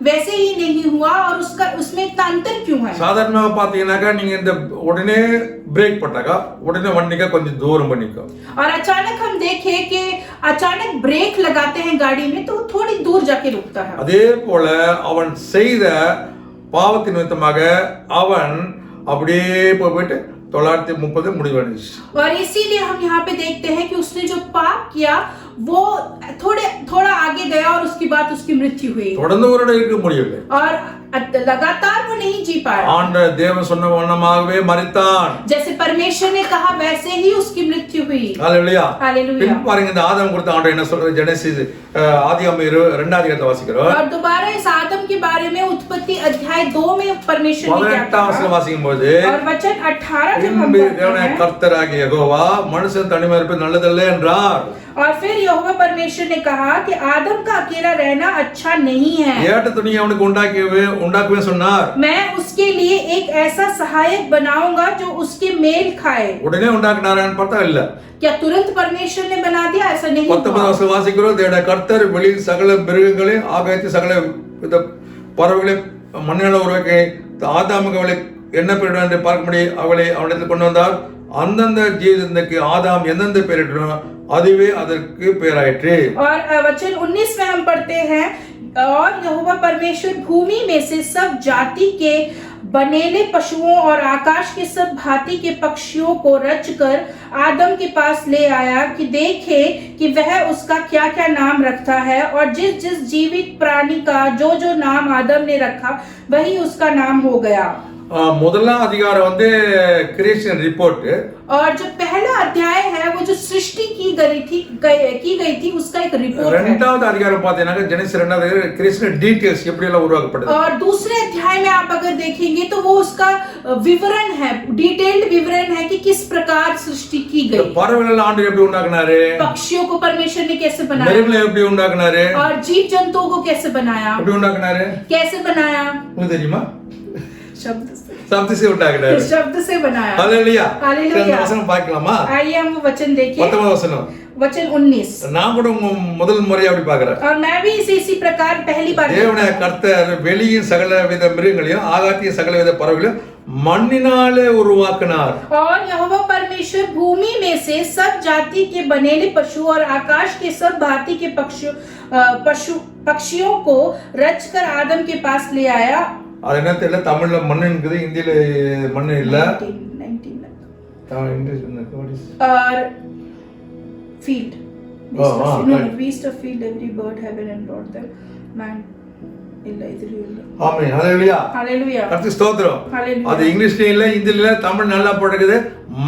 वैसे ही नहीं हुआ और उसमें इतना अंतर क्यों है?
சாதாரணமாக பார்த்தீங்கன்னாக்கா நீங்க இந்த உடனே பிரேக் போட்டாக்கா உடனே வண்டிக்கா கொஞ்சம் தூரம் பண்ணிக்கோ.
और अचानक हम देखें कि अचानक ब्रेक लगाते हैं गाड़ी में तो थोड़ी दूर जाके रुकता है।
அதே போல அவன் செய்த பாவத்தின் நிமித்தமாக அவன் அப்படியே போயிட்டு 930 முடிவடைஞ்சிச்சு.
और इसीलिए हम यहाँ पे देखते हैं कि उसने जो पाप किया वो थोड़ा आगे गया और उसके बाद उसकी मृत्यु हुई
தொடர்ந்து உயிரோட இருக்க முடியல
और लगातार वो नहीं जी पाया।
ஆண்டவர் தேவன் சொன்ன வண்ணமாகவே மரித்தான்.
जैसे परमेश्वर ने कहा वैसे ही उसकी मृत्यु हुई।
ஹல்லேலூயா.
हालेलुया।
பின் பாருங்க இந்த ஆதாம் கொடுத்த ஆண்டவர் என்ன சொல்றது? ஜெனசிஸ் ஆதியாகமம் 2 அதிகாரத்தை வாசிக்கிறோம்.
और दोबारा इस आदम के बारे में उत्पत्ति अध्याय 2 में परमेश्वर ने क्या
18 वचனம் वासिக்கும்போது
और वचन 18 जब हम
பின்பு
पढ़ते
தேவனாகிய
हैं
கர்த்தராகிய யெகோவா மனுஷன் தனிமை இருப்பது நல்லதல்ல என்றார்.
और फिर यहोवा परमेश्वर ने कहा कि आदम का अकेला रहना अच्छा नहीं है।
ஏட்ட துணியை அவனுக்கு உண்டாக்குவே சொன்னார்.
मैं उसके लिए एक ऐसा सहायक बनाऊंगा जो उसके मेल खाए।
உடனே உண்டாக்குனாரான்னு பார்த்தா இல்ல.
क्या तुरंत परमेश्वर ने बना दिया? ऐसा नहीं
19 வசனம் வாசிக்கிறோம். தேவனாகிய கர்த்தர் வெளியில் சகல மிருகங்களையும் ஆகாயத்து சகல வித பறவைகளையும் மண்ணினால உருவாக்கி ஆதாமுக்கு அவளை என்ன பெயரிடும் என்று பார்க்கும்படி அவளை அவனிடத்தில் கொண்டு வந்தார். அந்தந்த ஜீவஜந்துக்கு ஆதாம் எந்தெந்த பெயரிட்டனோ அதுவே அதற்கு பெயராயிற்று.
और वचन 19 में हम पढ़ते हैं और यहोवा परमेश्वर भूमि में से सब जाति के बनेले पशुओं और आकाश के सब भांति के पक्षियों को रचकर आदम के पास ले आया कि देखे कि वह उसका क्या क्या नाम रखता है। और जिस जिस जीवित प्राणी का जो जो नाम आदम ने रखा वही उसका नाम हो गया।
முதலாம் அதிகாரம் கிரியேஷன் ரிப்போர்ட்
और जो पहला अध्याय है वो जो सृष्टि की गई थी उसका एक रिपोर्ट है।
இரண்டாவது அதிகாரம் பார்த்தீங்கன்னா ஜெனசிஸ் 2 அதிகாரம் கிரியேஷன் டீடைல்ஸ் எப்படி எல்லாம் உருவாக்கப்பட்டது।
और दूसरे अध्याय में आप अगर देखेंगे तो वो उसका विवरण है, डिटेल्ड विवरण है कि किस प्रकार सृष्टि की गई।
பறவைகளை ஆண்டவர் எப்படி உண்டாக்குனாரு?
पक्षियों को परमेश्वर ने कैसे बनाया?
மிருகங்களை எப்படி உண்டாக்குனாரு?
और जीव जंतुओं को कैसे बनाया?
எப்படி உண்டாக்குனாரு?
कैसे बनाया?
உங்களுக்கு தெரியுமா?
शब्द
से உண்டாக்குனாரு.
शब्द से बनाया।
हालेलुया।
हालेलुया।
இந்த வசனம் பார்க்கலாமா?
आइए हम वो वचन देखें।
19 வசனம்.
वचन 19।
நான் கூட முதல் முறையா அப்படி பார்க்கறேன்.
और मैं भी इसी प्रकार पहली बार
தேவனாகிய கர்த்தர் வெளியின் சகலவித மிருகங்களையும் ஆகாயத்தின் சகலவித பறவைகளையும் மண்ணினாலே உருவாக்கினார்.
और यहोवा परमेश्वर भूमि में से सब जाति के बनेले पशु और आकाश के सब भांति के पक्षियों को रचकर आदम के पास ले आया।
அது என்ன தெரியல, தமிழ்ல மண்ணு இருக்குது, இந்தியில மண்ணு இல்ல.
19
और
field beast of field every bird heaven and brought them man இல்ல இதுல இல்ல.
ஆமென். ஹalleluya.
ஹalleluya.
கர்த்தருக்கு ஸ்தோத்திரம்.
ஹalleluya.
அது இங்கிலீஷ்லயும் இல்ல, ஹிந்தில இல்ல, தமிழ் நல்லா போட்டுக்குது.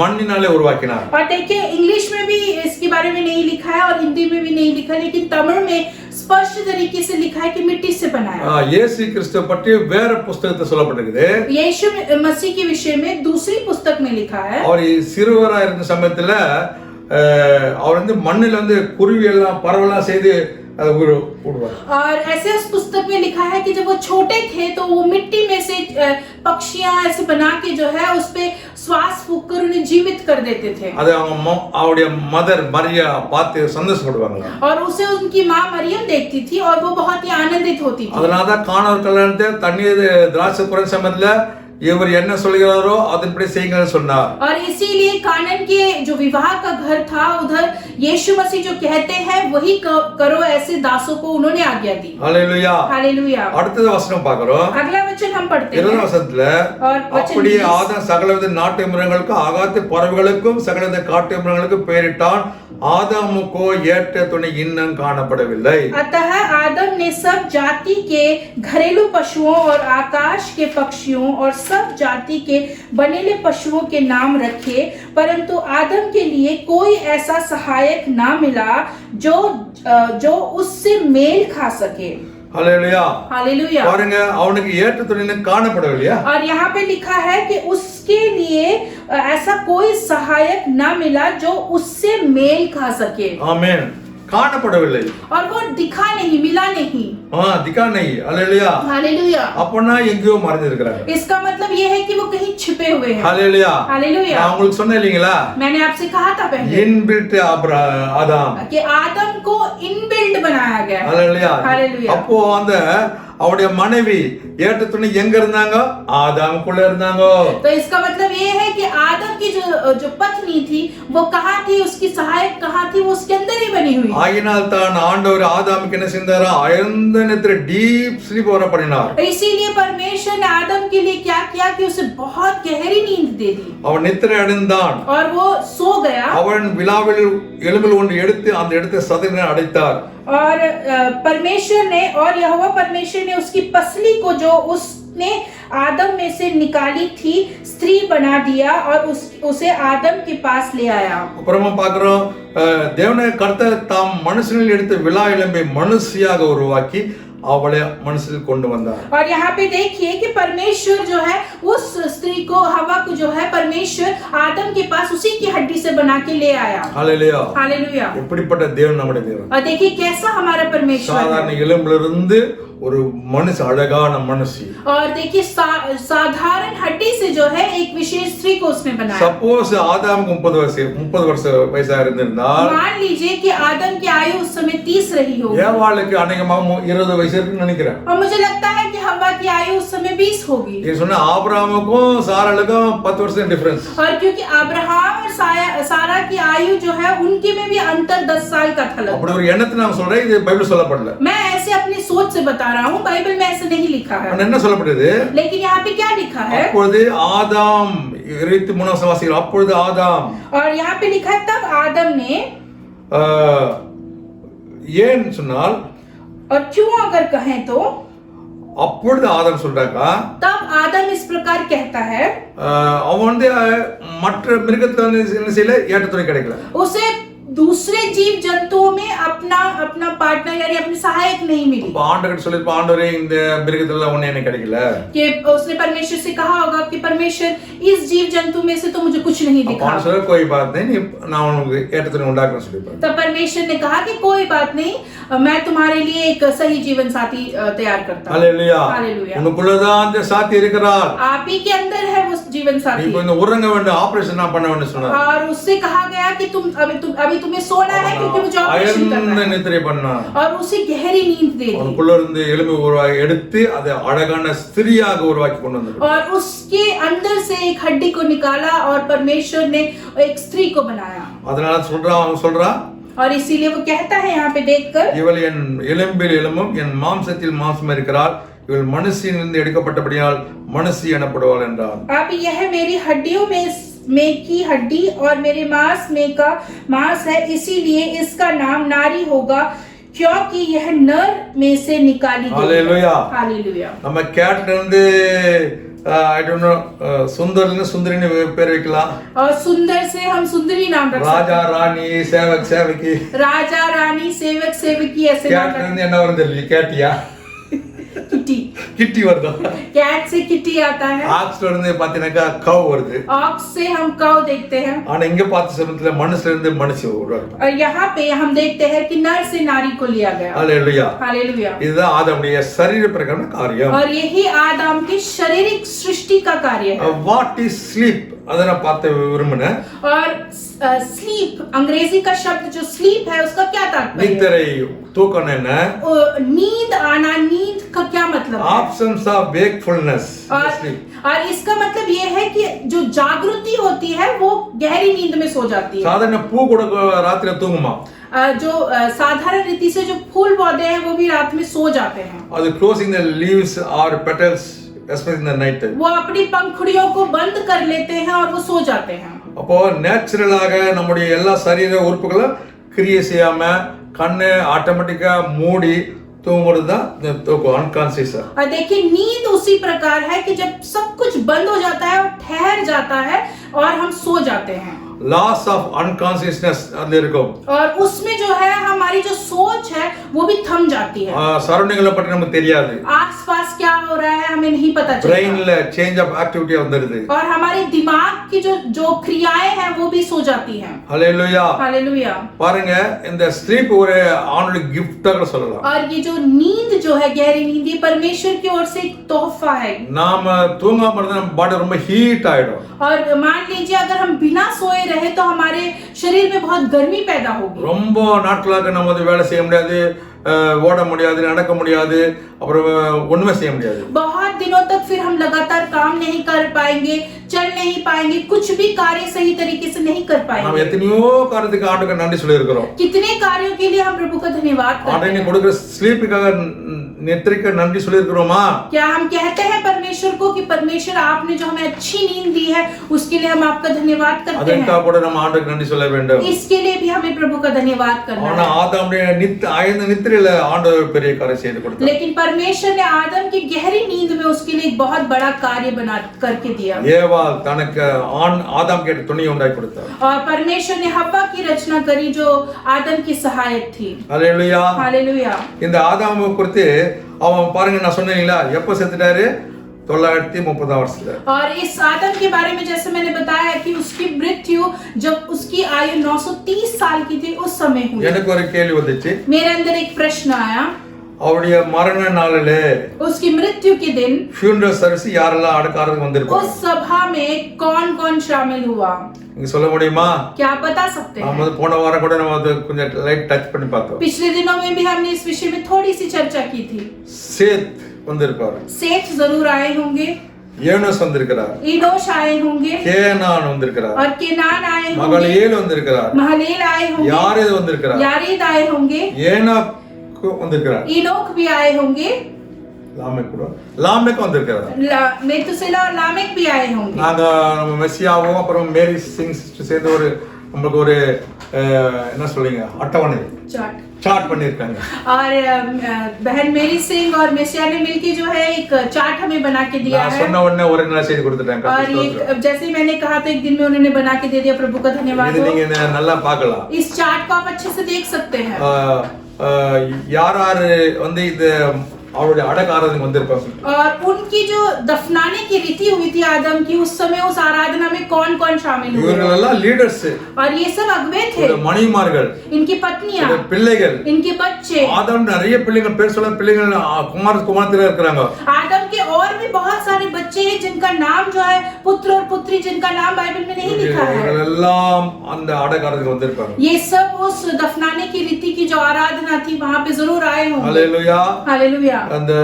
மண்ணினாலே உருவாக்கினார்.
और देखिए इंग्लिश में भी इसके बारे में नहीं लिखा है और हिंदी में भी नहीं लिखा, लेकिन तमिल में स्पष्ट तरीके से लिखा है कि मिट्टी से बनाया।
இயேசு கிறிஸ்து பற்றி வேற புத்தகத்துல சொல்லப்பட்டிருக்குது.
यीशु मसीह के विषय में दूसरी पुस्तक में लिखा है।
அவர் சிறுவரா இருந்த சமயத்துல அவர் மண்ணில குருவி எல்லாம் பறவைலாம் செய்து
और ऐसे उस पुस्तक में लिखा है कि जब वो छोटे थे तो वो मिट्टी में से पक्षियां ऐसे बना के जो है उस पे श्वास फूंक कर उन्हें जीवित कर देते थे।
அது அவருடைய மதர் மரியா பார்த்து சந்தோஷப்படுவாங்க।
और उसे उनकी मां मरियम देखती थी और वो बहुत ही आनंदित होती थी।
அதனால தான் கானான் கல்யாணத்தை தண்ணீர் திராட்சை குறை சமயத்துல இவர் என்ன சொல்கிறாரோ அதன்படி செய்யுங்கன்னு சொன்னார்।
और इसीलिए कानन के जो विवाह का घर था उधर यीशु मसीह जो कहते हैं वही करो, ऐसे दासों को उन्होंने आज्ञा दी।
हालेलुया।
हालेलुया।
அடுத்த வசனம் பார்க்கிறோம்।
अगला वचन हम पढ़ते हैं
20 வசனத்துல அப்படியே ஆதாம் சகலவித நாட்டு மிருகங்களுக்கும் ஆகாயத்து பறவைகளுக்கும் சகலவித காட்டு மிருகங்களுக்கும் பெயரிட்டான், आदामुको ஏற்ற துணை இன்னும் காணப்படவில்லை।
अतः आदम ने सब जाति के घरेलू पशुओं और आकाश के पक्षियों और सब जाति के बनेले पशुओं के नाम रखे, परंतु आदम के लिए कोई ऐसा सहायक ना मिला जो उससे मेल खा सके।
ஹalleluya
हालेलुया।
பாருங்க அவனுக்கு ஏற்ற துணை காணப்படவில்லையா
और यहाँ पे लिखा है कि उसके लिए ऐसा कोई सहायक ना मिला जो उससे मेल खा सके।
ஆமென் காணப்படவில்லை
और वो दिखा नहीं, मिला नहीं।
दिखा नहीं ஹalleluya
हालेलुया।
அப்பனா எங்கேயோ மறைஞ்சிருக்காங்க
इसका मतलब ये है कि वो कहीं छिपे हुए हैं।
ஹalleluya
हालेलुया।
நான் உங்களுக்கு சொன்னேன் இல்லீங்களா
मैंने आपसे कहा था पहले
இன்பில்ட் ஆதாம்
कि आदम को इनबिल्ट बनाया गया है।
ஹalleluya
हालेलुया।
அப்போ அந்த அவருடைய மனைவி ஏற்ற துணை எங்க இருந்தாங்க ஆதாமுக்குள்ள இருந்தாங்க
तो इसका मतलब ये है कि आदम की जो पत्नी थी वो कहाँ थी, उसकी सहायक कहाँ थी, वो उसके अंदर ही बनी हुई।
ஆகினால் தான் ஆண்டவர் ஆதாமுக்கு என்ன செஞ்சாரா ஆழ்ந்த நித்திரை டீப் ஸ்லீப் வர பண்ணினார்
इसीलिए परमेश्वर ने आदम के लिए क्या किया कि उसे बहुत गहरी नींद दे दी
அவன் நித்திரை அடைந்தான்
और वो सो गया।
அவன் விலாவில் எலும்பில் ஒன்று எடுத்து அந்த இடத்தை சதுரனை அடைத்தார்
और परमेश्वर ने और यहोवा परमेश्वर ने उसकी पसली को जो उसने आदम में से निकाली थी स्त्री बना दिया और उसे आदम के पास ले आया।
அப்புறமா பார்க்கிறோம் தேவனை கர்த்தர் தாம் மனுஷனில் எடுத்த விலா எலும்பை மனுஷியாக உருவாக்கி அவளை மனுஷில் கொண்டு வந்தார்।
और यहाँ पे देखिए कि परमेश्वर जो है उस स्त्री को, हवा को जो है परमेश्वर आदम के पास उसी की हड्डी से बना के ले आया।
ஹalleluya
हालेलुया।
எப்படிப்பட்ட தேவன் நம்முடைய தேவன்
और देखिए कैसा हमारा परमेश्वर
சாதாரண
है।
எலும்பிலிருந்து ஒரு மனுஷ அழகான மனுஷி
और देखिए साधारण हड्डी से जो है एक विशेष स्त्री को उसने बनाया।
சப்போஸ் ஆதாமுக்கு 30 வருஷம் வயசா இருந்திருந்தால்
मान लीजिए कि आदम की आयु उस समय 30 रही होगी
ஏவாளுக்கு அநேகமா 20 வயசு இருக்குன்னு நினைக்கிறேன்।
और मुझे लगता है कि हव्वा की आयु उस समय 20 होगी।
இது சொன்னா ஆபிரகாமுக்கும் சாராளுக்கும் 10 வருஷம் டிஃபரன்ஸ்।
और क्योंकि अब्राहम और सारा की आयु जो है उनके में भी अंतर 10 साल का था लगभग।
அப்படி ஒரு எண்ணத்தை நான் சொல்றேன், இது பைபிள் சொல்லப்படல।
मैं ऐसे अपनी सोच से बता रहा हूँ, बाइबल में ऐसे नहीं लिखा है।
ஆனா என்ன சொல்லப்படுது?
लेकिन यहाँ पे क्या लिखा है?
அப்பொழுது ஆதாம் 23 வாசிகள் அப்பொழுது ஆதாம்
और यहाँ पे लिखा है तब आदम ने,
ஏன் சொன்னால்
और क्यों अगर कहें तो
அப்பொழுது ஆதாம் சொல்றாக்கா
तब आदम इस प्रकार कहता है
அவன் வந்து மற்ற மிருகத்துல என்ன செய்யல ஏற்ற துணை கிடைக்கல
उसे दूसरे जीव जंतुओं में अपना पार्टनर यानी अपनी सहायक नहीं मिली।
ஆண்டவர் சொல்லி ஆண்டவரே இந்த மிருகத்துல ஒண்ணு எனக்கு கிடைக்கல
कि उसने परमेश्वर से कहा होगा कि परमेश्वर इस जीव जंतु में से तो मुझे कुछ नहीं दिखा।
அவன் சொல்ற कोई बात नहीं நான் உனக்கு ஏற்ற துணை உண்டாக்குறேன்னு சொல்லிப்பாரு।
तब परमेश्वर ने कहा कि कोई बात नहीं, मैं तुम्हारे लिए एक सही जीवन साथी तैयार करता हूं।
ஹalleluya
हालेलुया।
உனக்குள்ளதான் அந்த சாத்தி இருக்கிறார்।
आप ही के अंदर है वो जीवन
நீ
साथी।
கொஞ்சம் உறங்க வேண்டாம், ஆபரேஷன் நான் பண்ண வேண்டாம் சொன்னார்।
और उससे कहा गया कि अभी तुम्हें सोना है क्योंकि मुझे ऑपरेशन करना
அயர்ந்த
है।
நித்திரை பண்ணான்।
और उसे गहरी नींद दे दी
அவனுக்குள்ள இருந்து எலும்பு உருவாக்கி எடுத்து அதை அழகான ஸ்திரியாக உருவாக்கி கொண்டு வந்தார்।
और उसके अंदर से एक हड्डी को निकाला और परमेश्वर ने एक स्त्री को बनाया।
அதனால அவன் சொல்றான்
और इसीलिए वो कहता है यहाँ पे देखकर,
இவள் என் எலும்பில் எலும்பும் என் மாம்சத்தில் மாம்சம் இருக்கிறாள், இவள் மனுஷியிலிருந்து எடுக்கப்பட்டபடியால் மனுஷி எனப்படுவாள் என்றான்।
अब यह मेरी हड्डियों में की हड्डी और मेरे मांस में का मांस है, इसीलिए इसका नाम नारी होगा क्योंकि यह नर में से निकाली गई है।
हालेलुया।
हालेलुया।
நம்ம கேட்ல இருந்து ஐ டோன்ட் நோ சுந்தர்னு சுந்தரின்னு பேர் வைக்கலாம்,
और सुंदर से हम सुंदरी नाम रख सकते
ராஜா ராணி சேவக் சேவகி,
हैं। राजा रानी सेवक सेवकी ऐसे नाम
கேட்ல இருந்து என்ன வருது தெரியல, கேட்டியா
किटी
கிட்டி வருது,
कैट से किटी आता है,
ஆக்ஸ்ல இருந்து பாத்தீங்கன்னாக்கா கவ் வருது,
ऑक्स से हम काउ देखते हैं,
ஆனா இங்க பார்த்த சமயத்துல மனுஷல இருந்து மனுஷி வருவாங்க।
और यहाँ पे हम देखते हैं कि नर से नारी को लिया गया।
ஹalleluya।
हालेलुया।
இதுதான் ஆதாமுடைய சரீர பிரகாரமான காரியம்।
और यही आदम की शारीरिक सृष्टि का कार्य है।
வாட் இஸ் ஸ்லீப் அத நான் பார்த்து விரும்பினேன்।
और स्लीप अंग्रेजी का शब्द जो स्लीप है उसका क्या तात्पर्य है?
நித்திரை தூக்கம் என்ன?
नींद आना, नींद का क्या मतलब है?
absence of wakefulness
और इसका मतलब ये है कि जो जागृति होती है वो गहरी नींद में सो जाती है।
சாதாரண பூ கூட ராத்திரி தூங்குமா?
जो साधारण रीति से जो फूल पौधे हैं वो भी रात में सो जाते हैं।
அது closing the leaves or petals especially in the night time।
वो अपनी पंखुड़ियों को बंद कर लेते हैं और वो सो जाते हैं।
அப்போ நேச்சுரலாக நம்முடைய எல்லா சரீர உறுப்புகளும் கிரியை செய்யாம கண்ணை ஆட்டோமேட்டிக்கா மூடி தூங்குறது தான் தூக்கம், அன்கான்சியஸா।
और देखिए नींद उसी प्रकार है कि जब सब कुछ बंद हो जाता है और ठहर जाता है और हम सो जाते हैं।
லாஸ் ஆஃப் அன்கான்சியஸ்னஸ் அதுல இருக்கும்.
और उसमें जो है हमारी जो सोच है वो भी थम जाती है।
சரௌண்டிங்ல பத்தி நமக்கு தெரியாது.
आसपास क्या हो रहा है हमें नहीं पता चलता।
பிரெயின்ல சேஞ்ச் ஆஃப் ஆக்டிவிட்டி வந்துருது.
और हमारे दिमाग की जो क्रियाएं हैं वो भी सो जाती हैं।
ஹalleluya.
हालेलुया।
பாருங்க இந்த ஸ்லீப் ஒரு ஆண்டோட கிஃப்ட்டாக சொல்லலாம்.
और ये जो नींद जो है गहरी नींद ये परमेश्वर की ओर से एक तोहफा है।
நாம தூங்காம இருந்தா நம்ம பாடி ரொம்ப ஹீட் ஆயிடும்.
और मान लीजिए अगर हम बिना सोए रहे तो हमारे शरीर में बहुत गर्मी पैदा होगी।
ரொம்ப நாட்களாக நம்ம வந்து வேலை செய்ய முடியாது, ஓட முடியாது, நடக்க முடியாது, அப்புறம் ஒண்ணுமே செய்ய முடியாது.
बहुत दिनों तक फिर हम लगातार काम नहीं कर पाएंगे, चल नहीं पाएंगे, कुछ भी कार्य सही तरीके से नहीं कर
நம்ம
पाएंगे।
எத்தனையோ காரியத்துக்கு ஆண்டுக்கு நன்றி சொல்லி இருக்கிறோம்.
कितने कार्यों के लिए हम प्रभु का धन्यवाद करते
ஆண்டவரே
हैं।
கொடுக்கிற ஸ்லீப்புக்காக நித்திரைக்கு நன்றி சொல்லி இருக்கிறோமா?
क्या हम कहते हैं परमेश्वर को कि परमेश्वर आपने जो हमें अच्छी नींद दी है उसके लिए हम आपका धन्यवाद करते
அதற்காக
हैं।
கூட நம்ம ஆண்டுக்கு நன்றி சொல்ல வேண்டும்.
इसके लिए भी हमें प्रभु का धन्यवाद करना
ஆனா
है।
ஆதாமுடைய நித்திரையில ஆண்டவர் பெரிய காரியம் செய்து கொடுத்தார்.
लेकिन परमेश्वर ने आदम की गहरी नींद में उसके लिए एक बहुत बड़ा कार्य बना करके दिया।
ஏவாள் தனக்கு ஆதாம் கேட்ட துணியை உண்டாக்கி கொடுத்தார்.
और परमेश्वर ने हव्वा की रचना करी जो आदम की सहायक थी।
ஹalleluya.
हालेलुया।
இந்த ஆதாமை குறித்து அவன் பாருங்க நான் சொன்னீங்களா எப்ப செத்துட்டாரு? 930 வருஷத்துல.
और इस आदम के बारे में जैसे मैंने बताया कि उसकी मृत्यु जब उसकी आयु 930 साल की थी उस समय हुई।
எனக்கு ஒரு கேள்வி வந்துச்சு.
मेरे अंदर एक प्रश्न आया।
அவருடைய மரண நாளிலே
उसकी मृत्यु के दिन
ஃபியூனரல் சர்வீஸ் யாரெல்லாம் அடக்காரதுக்கு வந்திருப்பாங்க?
उस सभा में कौन कौन शामिल हुआ?
நீங்க சொல்ல முடியுமா?
क्या आप बता सकते
நம்ம
हैं?
வந்து போன வாரம் கூட நம்ம அது கொஞ்சம் லைட் டச் பண்ணி பார்த்தோம்.
पिछले दिनों में भी हमने इस विषय में थोड़ी सी चर्चा की थी।
சேத் வந்திருப்பாரு.
सेठ जरूर आए होंगे,
ஏனோஸ் வந்திருக்கிறார்,
इनोश आए होंगे
கேனான் வந்திருக்கிறார்,
और केनान आए होंगे,
மகளேல் வந்திருக்கிறார்,
महलेल आए होंगे,
யாரேது வந்திருக்கிறார்,
यारेद आए होंगे,
ஏனாக் வந்திருக்கிறார்,
इनोक भी आए होंगे,
லாமெக் வந்திருக்கிறார்.
मेतुसेला और लामेक भी आए होंगे।
நாங்க நம்ம மெஸ்ஸியாவும் அப்புறம் மேரி சிங் சிஸ்டர் சேர்ந்து ஒரு நமக்கு ஒரு என்ன சொல்றீங்க அட்டவணை चार्ट பண்ணிருக்காங்க।
और बहन मेरी सिंह और मेसिया ने मिलके जो है एक चार्ट हमें बना के दिया
நான்
है।
சொன்ன उन्हें ஒரு நாள் செய்து கொடுத்துட்டாங்க।
और ये जैसे ही मैंने कहा तो एक दिन में उन्होंने बना के दे दिया। प्रभु का धन्यवाद
இது
हो।
நீங்க நல்லா பார்க்கலாம்।
इस चार्ट को आप अच्छे से देख सकते हैं।
யார் யார் வந்து இது அவருடைய அடக்காரதுக்கு வந்திருப்பாங்க।
और उनकी जो दफनाने की रीति हुई थी आदम की उस समय उस आराधना में कौन कौन शामिल हुए?
இவர்கள் எல்லாம் லீடர்ஸ்,
और ये सब अगुवे थे,
மணிமார்கள்,
इनकी पत्नियां,
பிள்ளைகள்,
इनके बच्चे।
ஆதாம் நிறைய பிள்ளைகள் பேர் சொல்ல பிள்ளைகள் குமாரத்தில இருக்காங்க।
आदम के और भी बहुत सारे बच्चे हैं जिनका नाम जो है पुत्र और पुत्री जिनका नाम बाइबल में नहीं लिखा है।
இவர்கள் எல்லாம் அந்த அடக்காரதுக்கு வந்திருப்பாங்க।
ये सब उस दफनाने की रीति की जो आराधना थी वहां पे जरूर आए होंगे।
हालेलुया।
हालेलुया।
அந்த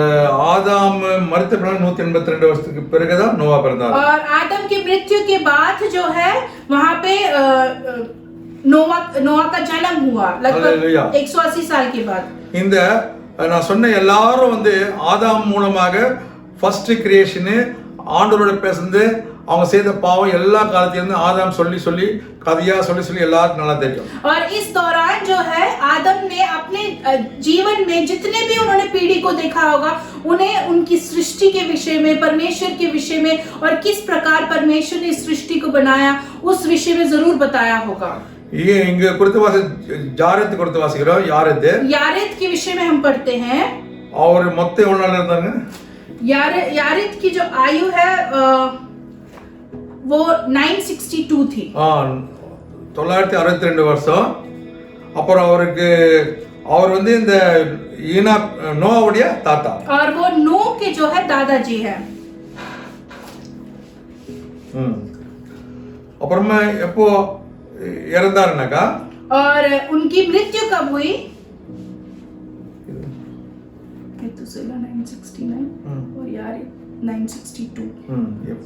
ஆதாம் மரித்த பிறகு 182 வருஷத்துக்கு பிறகுதான் நோவா பிறந்தார்।
और आदम की मृत्यु के बाद जो है वहां पे नोआ का जन्म हुआ लगभग 180 साल के बाद।
இந்த நான் சொன்ன எல்லாரும் வந்து ஆதாம் மூலமாக ஃபர்ஸ்ட் கிரியேஷன் ஆண்டவரோட பேசுறது அவங்க செய்த பாவம் எல்லா காலத்திலிருந்து ஆதாம் சொல்லி சொல்லி கதையா சொல்லி எல்லாருக்கும் நல்லா தெரியும்।
और इस दौरान जो है आदम ने अपने जीवन में जितने भी उन्होंने पीढ़ी को देखा होगा उन्हें उनकी सृष्टि के विषय में परमेश्वर के विषय में और किस प्रकार परमेश्वर ने इस सृष्टि को बनाया उस विषय में जरूर बताया होगा।
ये இங்க குறித்து ஜாரத் குறித்து வாசிக்கிறோம்।
यारेद के विषय में हम पढ़ते हैं।
और மொத்தம் எவ்வளவு நாள் இருந்தாங்க?
यारेद की जो आयु है वो 962 थी।
962 வருஷம்। அப்புறம் அவருக்கு அவர் வந்து இந்த ஈனாக் நோவாவுடைய தாத்தா।
और वो नो के जो है दादाजी है।
அப்புறமா எப்போ இறந்தாருனாக்கா
और उनकी मृत्यु कब हुई? 969 और यार 962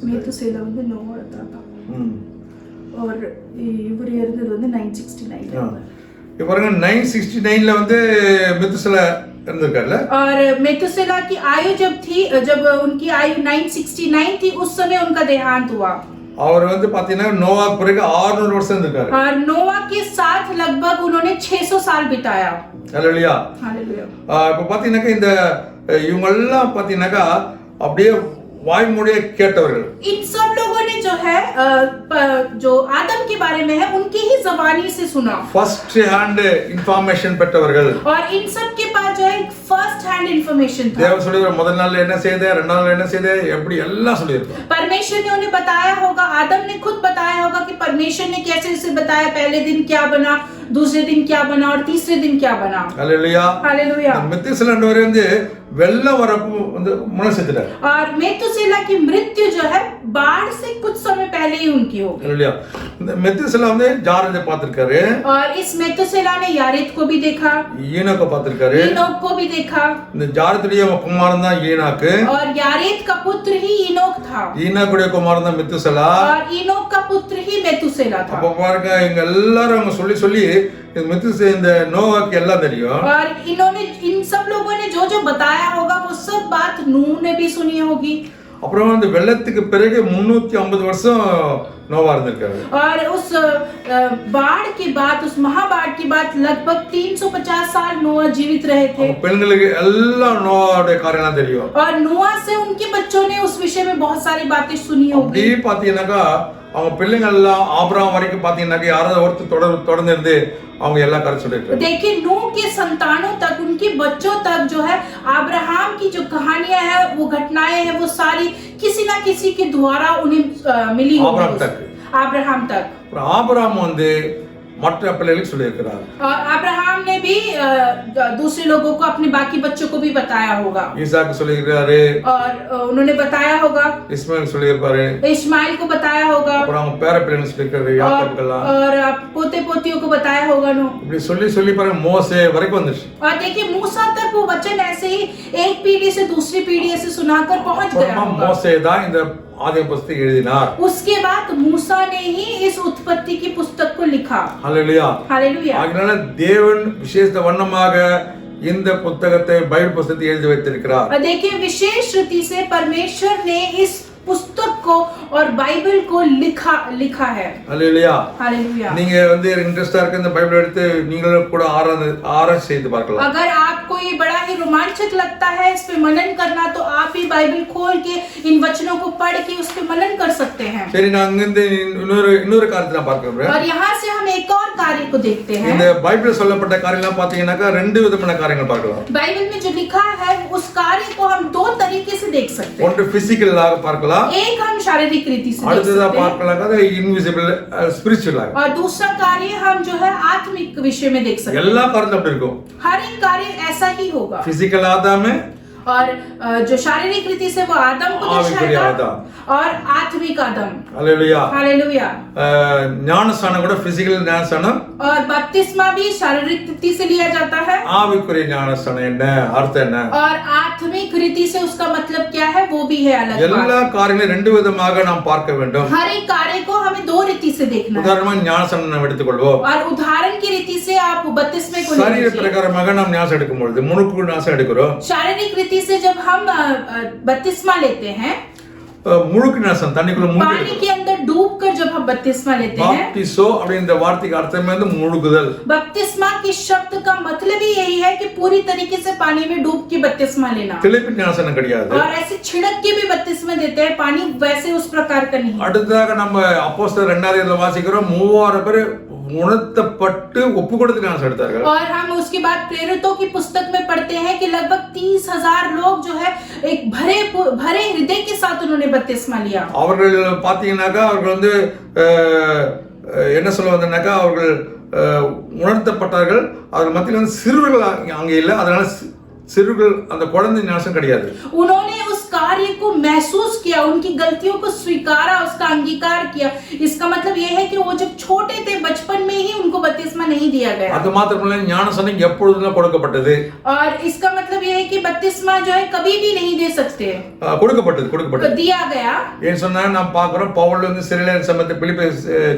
मेतुसेला வந்து நோவோட தாத்தா। और இவர் இறந்தது வந்து 969
இவங்க 969ல வந்து மெத்துசேலா இருந்திருக்கார்ல।
और मेतुसेला की आयु जब उनकी आयु 969 थी उस समय उनका देहांत हुआ।
அவர் வந்து பாத்தீங்கன்னா நோவா பிறகு 600 வருஷம் இருந்திருக்காரு।
और नोवा के साथ लगभग उन्होंने 600 साल बिताया।
हालेलुया।
हालेलुया।
இப்போ பாத்தீங்கன்னா இந்த இவங்க எல்லாம் பாத்தீங்கன்னா அப்படியே வாய்மொழியை கேட்டவர்கள்.
इन सब लोगों ने जो है जो आदम के बारे में है उनकी ही ज़बानी से सुना
ஃபர்ஸ்ட் ஹேண்ட் இன்ஃபர்மேஷன் பெற்றவர்கள்.
और इन सब के पास जो है फर्स्ट हैंड इंफॉर्मेशन था.
தேவன் சொல்லிருக்கார் முதல் நாள்ல என்ன செய்தே, இரண்டாம் நாள்ல என்ன செய்தே, எப்படி எல்லாம் சொல்லியிருக்கார்.
परमेश्वर ने उन्हें बताया होगा, आदम ने खुद बताया होगा कि परमेश्वर ने कैसे उसे बताया पहले दिन क्या बना, दूसरे दिन क्या बना और तीसरे दिन क्या बना.
ஹalleluya.
हालेलुया.
மெத்துசேலாண்டவர் வந்து வெள்ளம் வரப்பு வந்து முன்ன செத்துட்டார்.
और मेतुसेला की मृत्यु जो है बाढ़ से कुछ समय पहले ही उनकी हो गई.
ஹalleluya. இந்த மெத்துசேலா வந்து ஜாரதை பார்த்திருக்காரு.
और इस मेतुसेला ने यारेद को भी देखा,
ஈனோக்க பார்த்திருக்காரு.
ईनोक को भी देखा.
இந்த ஜாரதுடைய குமாரன் தான் ஈனாக்கு.
और यारेद का पुत्र ही ईनोक था.
ஈனாக்குடைய குமாரன் தான் மெத்துசேலா.
और ईनोक का पुत्र ही मेतुसेला था.
அப்ப பாருங்க இங்க எல்லாரும் அவங்க சொல்லி இந்த மெத்துசே இந்த நோவாக்கு எல்லாம் தெரியும்.
और इन्होंने इन सब लोगों ने जो जो बताया होगा वो सब बात नूह ने भी सुनी होगी.
அப்புறம் அந்த வெள்ளத்துக்கு பிறகு 350 வருஷம் நோவா இருந்திருக்காரு.
और उस बाढ़ के बाद, उस महाबाढ़ के बाद लगभग 350 साल नोआ जीवित रहे थे.
பெண்களுக்கு எல்லாம் நோவாவுடைய காரியம்லாம் தெரியும்.
और नोआ से उनके बच्चों ने उस विषय में बहुत सारी बातें सुनी
அப்படி
होगी.
பாத்தீங்கன்னாக்கா அவங்க பிள்ளைங்க எல்லாம் ஆபிரகாம் வரைக்கும் பாத்தீங்கன்னாக்கா யாராவது ஒருத்தர் தொடர்ந்து இருந்து அவங்க எல்லாம் கரை சொல்லிருக்காங்க.
देखिए नूह के संतानों तक, उनके बच्चों तक जो है अब्राहम की जो कहानियां हैं, वो घटनाएं हैं, वो सारी किसी ना किसी के द्वारा उन्हें मिली
अब्राहम
होगी.
तक.
अब्राहम तक.
அப்புறம் ஆபிரகாம் வந்து மற்ற பிள்ளைகளுக்கு சொல்லியிருக்கிறார்.
और अब्राहम ने भी दूसरे लोगों को, अपने बाकी बच्चों को भी बताया होगा.
ஈசாக்கு சொல்லியிருக்கிறாரு.
और उन्होंने बताया होगा.
இஸ்மாயில் சொல்லியிருப்பாரு.
इस्माइल को बताया होगा.
அப்புறம் அவங்க பேர பிள்ளைங்க சொல்லியிருக்காரு யாக்கோபுக்கெல்லாம்.
और पोते पोतियों को बताया होगा नो.
இப்படி சொல்லி பாருங்க மோசே வரைக்கும் வந்துச்சு.
और देखिए मूसा तक वो वचन ऐसे ही एक पीढ़ी से दूसरी पीढ़ी से सुनाकर पहुंच गया
அப்புறமா
होगा.
மோசே தான் இந்த ஆதி புஸ்தகம் எழுதினார்.
उसके बाद मूसा ने ही इस उत्पत्ति की पुस्तक को लिखा.
ஹalleluya.
हालेलुया.
அதனால தேவன் விசேஷ வண்ணமாக இந்த புத்தகத்தை பைபிள் புத்தகத்தை எழுதி வைத்திருக்கிறார்.
और देखिए विशेष रीति से परमेश्वर ने इस पुस्तक को और बाइबल को लिखा है.
ஹalleluya.
हालेलुया.
நீங்க வந்து இன்ட்ரெஸ்டா இருக்க இந்த பைபிள் எடுத்து நீங்களும் கூட ஆராய்ச்சி செய்து பார்க்கலாம்.
अगर आपको ये बड़ा ही रोमांचक लगता है इस पे मनन करना, तो आप भी बाइबल खोल के इन वचनों को पढ़ के उस पे मनन कर सकते हैं.
சரி நான் அங்கிருந்து இன்னொரு காரியத்தை நான் பார்க்கிறேன்.
और यहाँ से हम एक और कार्य को देखते हैं.
இந்த பைபிள் சொல்லப்பட்ட காரியம்லாம் பாத்தீங்கன்னாக்கா ரெண்டு விதமான காரியங்கள் பார்க்கலாம்.
बाइबल में जो लिखा है उस कार्य को हम दो तरीके से देख सकते हैं.
ஒன்று பிசிக்கலாக பார்க்கலாம்.
एक हम शारीरिक रीति से देख
அடுத்ததா
सकते हैं.
பார்க்கலாம் அது இன்விசிபிள் ஸ்பிரிச்சுவலாக.
और दूसरा कार्य हम जो है आत्मिक विषय में देख सकते हैं.
எல்லா காரியமும் அப்படி இருக்கும்.
हर एक कार्य ऐसा ही होगा.
பிசிக்கல் ஆதாமே
और जो शारीरिक रीति से वो आदम को दर्शाएगा
आदम.
और आत्मिक आदम.
ஹalleluya.
हालेलुया.
ஞானஸ்நானம் கூட பிசிக்கல் ஞானஸ்நானம்.
और बपतिस्मा भी शारीरिक रीति से लिया जाता है.
ஆவிக்குரிய ஞானஸ்நானம் என்ன அர்த்தம் என்ன?
और आत्मिक रीति से उसका मतलब क्या है वो भी है अलग
எல்லா
बात.
காரியங்களையும் ரெண்டு விதமாக நாம் பார்க்க வேண்டும்.
हर एक कार्य को हमें दो रीति से देखना है.
உதாரணமாக ஞானஸ்நானம் நாம் எடுத்துக்கொள்வோம்.
और उदाहरण की रीति से आप बपतिस्मे को
சரீர
लीजिए.
பிரகாரமாக நாம் ஞானம் எடுக்கும் பொழுது முழுக்கு ஞானம் எடுக்கிறோம்.
शारीरिक रीति से जब हम बपतिस्मा लेते हैं,
முழுக்கு ஞானம் தண்ணிக்குள்ள
पानी
முழுக்கு
के अंदर डूब कर जब हम बपतिस्मा लेते हैं.
பாப்டிசோ அப்படின்ற வார்த்தைக்கு அர்த்தமே வந்து முழுகுதல்.
बपतिस्मा के शब्द का मतलब ही यही है कि पूरी तरीके से पानी में डूब के बपतिस्मा लेना.
தெளிப்பு ஞானம் கிடையாது.
और ऐसे छिड़क के भी बपतिस्मा देते हैं, पानी वैसे उस प्रकार का नहीं.
அடுத்ததாக நம்ம அப்போஸ்தலர் 2 வாசிக்கிறோம் 3000 பேர் உணர்த்தப்பட்டு ஒப்பு கொடுத்து ஞானம் எடுத்தார்கள்.
और हम उसके बाद प्रेरितों की पुस्तक में पढ़ते हैं कि लगभग 30,000 लोग जो है एक भरे हृदय के साथ उन्होंने बपतिस्मा लिया.
அவர்கள் பாத்தீங்கன்னாக்கா அவர்கள் வந்து என்ன சொல்ல வந்தனாக்கா அவர்கள் உணர்த்தப்பட்டார்கள். அவர்கள் மத்தியில் வந்து சிறுவர்கள் அங்கே இல்லை, அதனால சிறுவர்கள் அந்த குழந்தை ஞானம் கிடையாது.
उन्होंने उस कार्य को महसूस किया, उनकी गलतियों को स्वीकारा, उसका अंगीकार किया. इसका मतलब यह है कि वो जब छोटे थे बचपन में ही उनको बपतिस्मा नहीं दिया गया.
அது மாத்திரமல்ல ஞானஸ்நானம் எப்பொழுதும் கொடுக்கப்பட்டது.
और इसका मतलब यह है कि बपतिस्मा जो है कभी भी नहीं दे सकते.
கொடுக்கப்பட்டது
दिया गया.
ஏன் சொன்னா நாம் பார்க்கிறோம் பவுல் வந்து சிறையில் சமயத்தை பிலிப்பி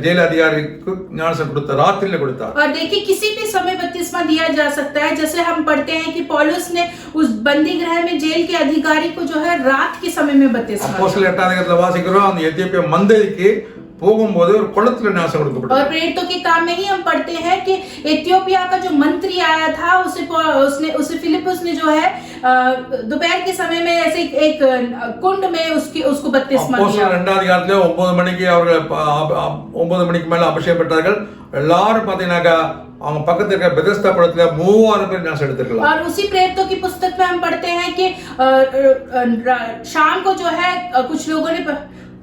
ஜெயில் அதிகாரிக்கு ஞானஸ்நானம் கொடுத்தார், ராத்திரியில கொடுத்தார்.
और देखिए किसी भी समय बपतिस्मा दिया जा सकता है. जैसे हम पढ़ते हैं कि पौलुस ने उस बंदी गृह में जेल के अधिकारी को जो है रात के समय में बपतिस्मा दिया.
அப்போஸ்தலர் 8 அதிகாரத்துல வாசிக்கிறோம் அந்த எத்தியோப்பியா மந்தைக்கு போகும்போது ஒரு குளத்துல ஞானம்
और
கொடுக்கப்பட்டது.
प्रेरितों के काम में ही हम पढ़ते हैं कि इथियोपिया का जो मंत्री आया था उसे फिलिपुस ने जो है दोपहर के समय में ऐसे एक कुंड में उसको बपतिस्मा दिया।
அப்போஸ்தலர் 2 அதிகாரத்துல 9 மணிக்கு அவர்கள் 9 மணிக்கு மேல அபிஷேகம் பெற்றார்கள். எல்லாரும் பாத்தீங்கன்னாக்கா அவங்க பக்கத்துல இருக்க பெதஸ்தா குளத்துல 3000 பேர் ஞானம் எடுத்திருக்கலாம்.
और उसी प्रेरितों की पुस्तक में हम पढ़ते हैं कि शाम को जो है कुछ लोगों ने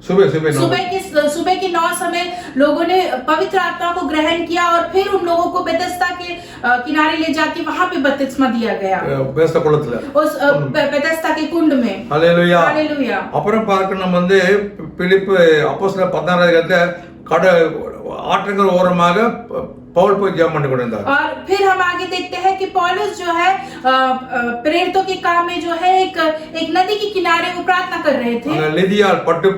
सुबह के 9 समय लोगों ने पवित्र आत्मा को ग्रहण किया और फिर उन लोगों को बेथेस्दा के किनारे ले जाके वहां पे बपतिस्मा दिया गया
பெதஸ்தா குளத்துல
उस बेथेस्दा के कुंड में।
ஹalleluya
हालेलुया।
அப்புறம் பார்க்கணும் பிலிப்பு அப்போஸ்தலர் 16 அதிகாரத்துல ஆற்றங்கரை ஓரமாக पौल पर जब मन को
और फिर हम आगे देखते हैं कि पौलुस जो है प्रेरितों के काम में जो है एक नदी के किनारे वो प्रार्थना कर रहे थे।
लिदियाल पट्टु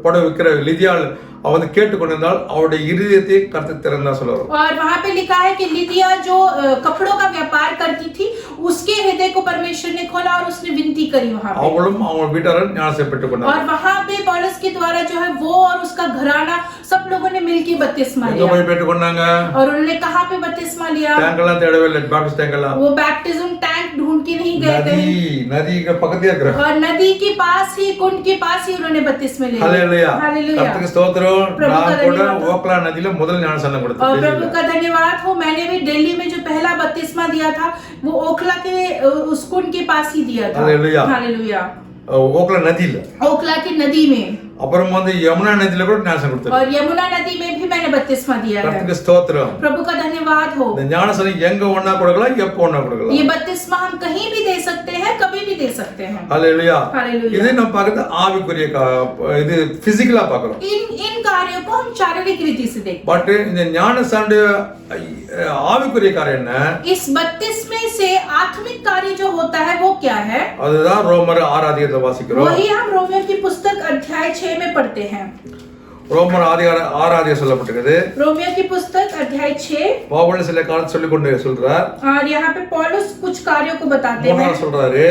पड़ विक्र लिदियाल அவன் கேட்டுக்கொண்டிருந்தால் அவருடைய இதயத்தை கர்த்தர் திறந்தார் சொல்றார்.
और वहां पे लिखा है कि लिदिया जो कपड़ों का व्यापार करती थी उसके हृदय को परमेश्वर ने खोला और उसने विनती करी वहां पे।
அவளும் அவங்க வீட்டாரும் ஞானஸ்நானம் பெற்றுக்கொண்டார்.
और वहां पे पौलुस के द्वारा जो है वो और उसका घराना सब लोगों ने मिलकर बपतिस्मा लिया।
எங்க போய் பெற்றுக்கொண்டாங்க?
और उन्होंने कहां पे बपतिस्मा लिया?
टैंकला தேடவே இல்லை, பாப்டிஸ்ட் டேங்கला
वो बैप्टिज्म टैंक ढूंढ के नहीं गए कहीं,
नदी के पकते இருக்கிற
और नदी के पास ही कुंड के पास ही उन्होंने बपतिस्मा लिया।
हालेलुया।
हालेलुया।
கர்த்தருக்கு ஸ்தோத்திரம். நான் கூட ஓக்லா நதியில முதல் ஞானஸ்நானம் கொடுத்தேன்.
और प्रभु का धन्यवाद हो, मैंने भी दिल्ली में जो पहला बपतिस्मा दिया था वो ओखला के उस कुंड के पास ही दिया था।
हालेलुया।
हालेलुया।
ஓக்லா நதியில
ओखला की नदी में,
அப்புறம் யமுனா நதியில கூட ஞானஸ்நானம் கொடுத்தேன்.
और यमुना नदी में भी मैंने बपतिस्मा दिया है।
கர்த்தருக்கு ஸ்தோத்திரம்.
प्रभु का धन्यवाद हो।
இந்த ஞானஸ்நானம் எங்க ஒண்ணா கொடுக்கலாம், எப்போ ஒண்ணா கொடுக்கலாம்.
ये बपतिस्मा हम कहीं भी दे सकते हैं, कभी भी दे सकते हैं।
हालेलुया।
हालेलुया।
இது நம்ம பார்க்கிறது ஆவிக்குரிய இது பிசிக்கலா பார்க்கிறோம்.
इन कार्यों को हम शारीरिक रीति से देखते हैं।
பட் இந்த ஞானஸ்நானம் ஆவிக்குரிய காரியம் என்ன?
इस बपतिस्मे से आत्मिक कार्य जो होता है वो क्या है?
அதுதான் ரோமர் 6 அதிகாரத்துல வாசிக்கிறோம்.
वही हम रोमियो की पुस्तक अध्याय 6 में पढ़ते हैं।
ரோமர் 6 அதிகாரம் சொல்லப்பட்டிருக்குது.
रोमियो की पुस्तक अध्याय 6
பவுல் சில காரியத்தை சொல்லி கொண்டு சொல்றார்.
और यहाँ पे पौलुस कुछ कार्यों को बताते हैं।
சொல்றாரு.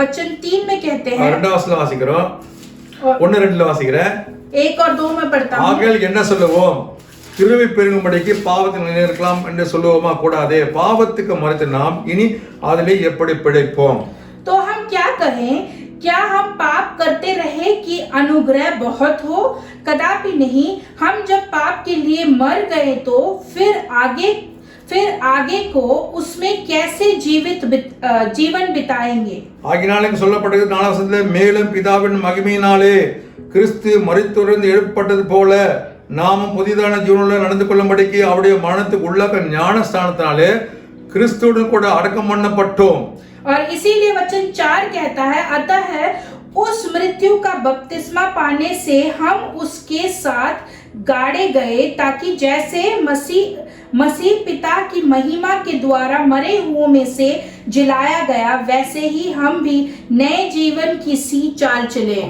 वचन 3 में कहते हैं,
இரண்டாம் வசனத்துல வாசிக்கிறோம். 1-2ல வாசிக்கிறேன்.
1 और 2 में पढ़ता हूं।
ஆகையால் என்ன சொல்லுவோம்? கிருபை பெருகும்படிக்கு பாவத்தில் நிலைநிற்கலாம் என்று சொல்லுவோமா? கூடாதே. பாவத்துக்கு மறித்த நாம் இனி அதிலே எப்படி பிழைப்போம்?
तो हम क्या कहें? क्या हम पाप करते रहे कि अनुग्रह बहुत हो? कदापि नहीं। हम जब पाप के लिए मर गए तो फिर आगे को उसमें कैसे जीवन बिताएंगे?
ஆகினாலே சொல்லப்பட்டது 4 வசனத்திலே, மேலும் பிதாவின் மகிமையினாலே கிறிஸ்து மரித்தோரிலிருந்து எழுப்பப்பட்டது போல நாமும் புதிதான ஜீவனுள்ள நடந்து கொள்ளும்படிக்கு அவருடைய மரணத்துக்கு உள்ளாக ஞானஸ்நானத்தினாலே கிறிஸ்துவுடன் கூட அடக்கம் பண்ணப்பட்டோம்.
और इसीलिए वचन 4 कहता है, अतः उस मृत्यु का बपतिस्मा पाने से हम उसके साथ गाड़े गए, ताकि जैसे मसीह पिता की महिमा के द्वारा मरे हुओं में से जिलाया गया, वैसे ही हम भी नए जीवन की सी चाल चले।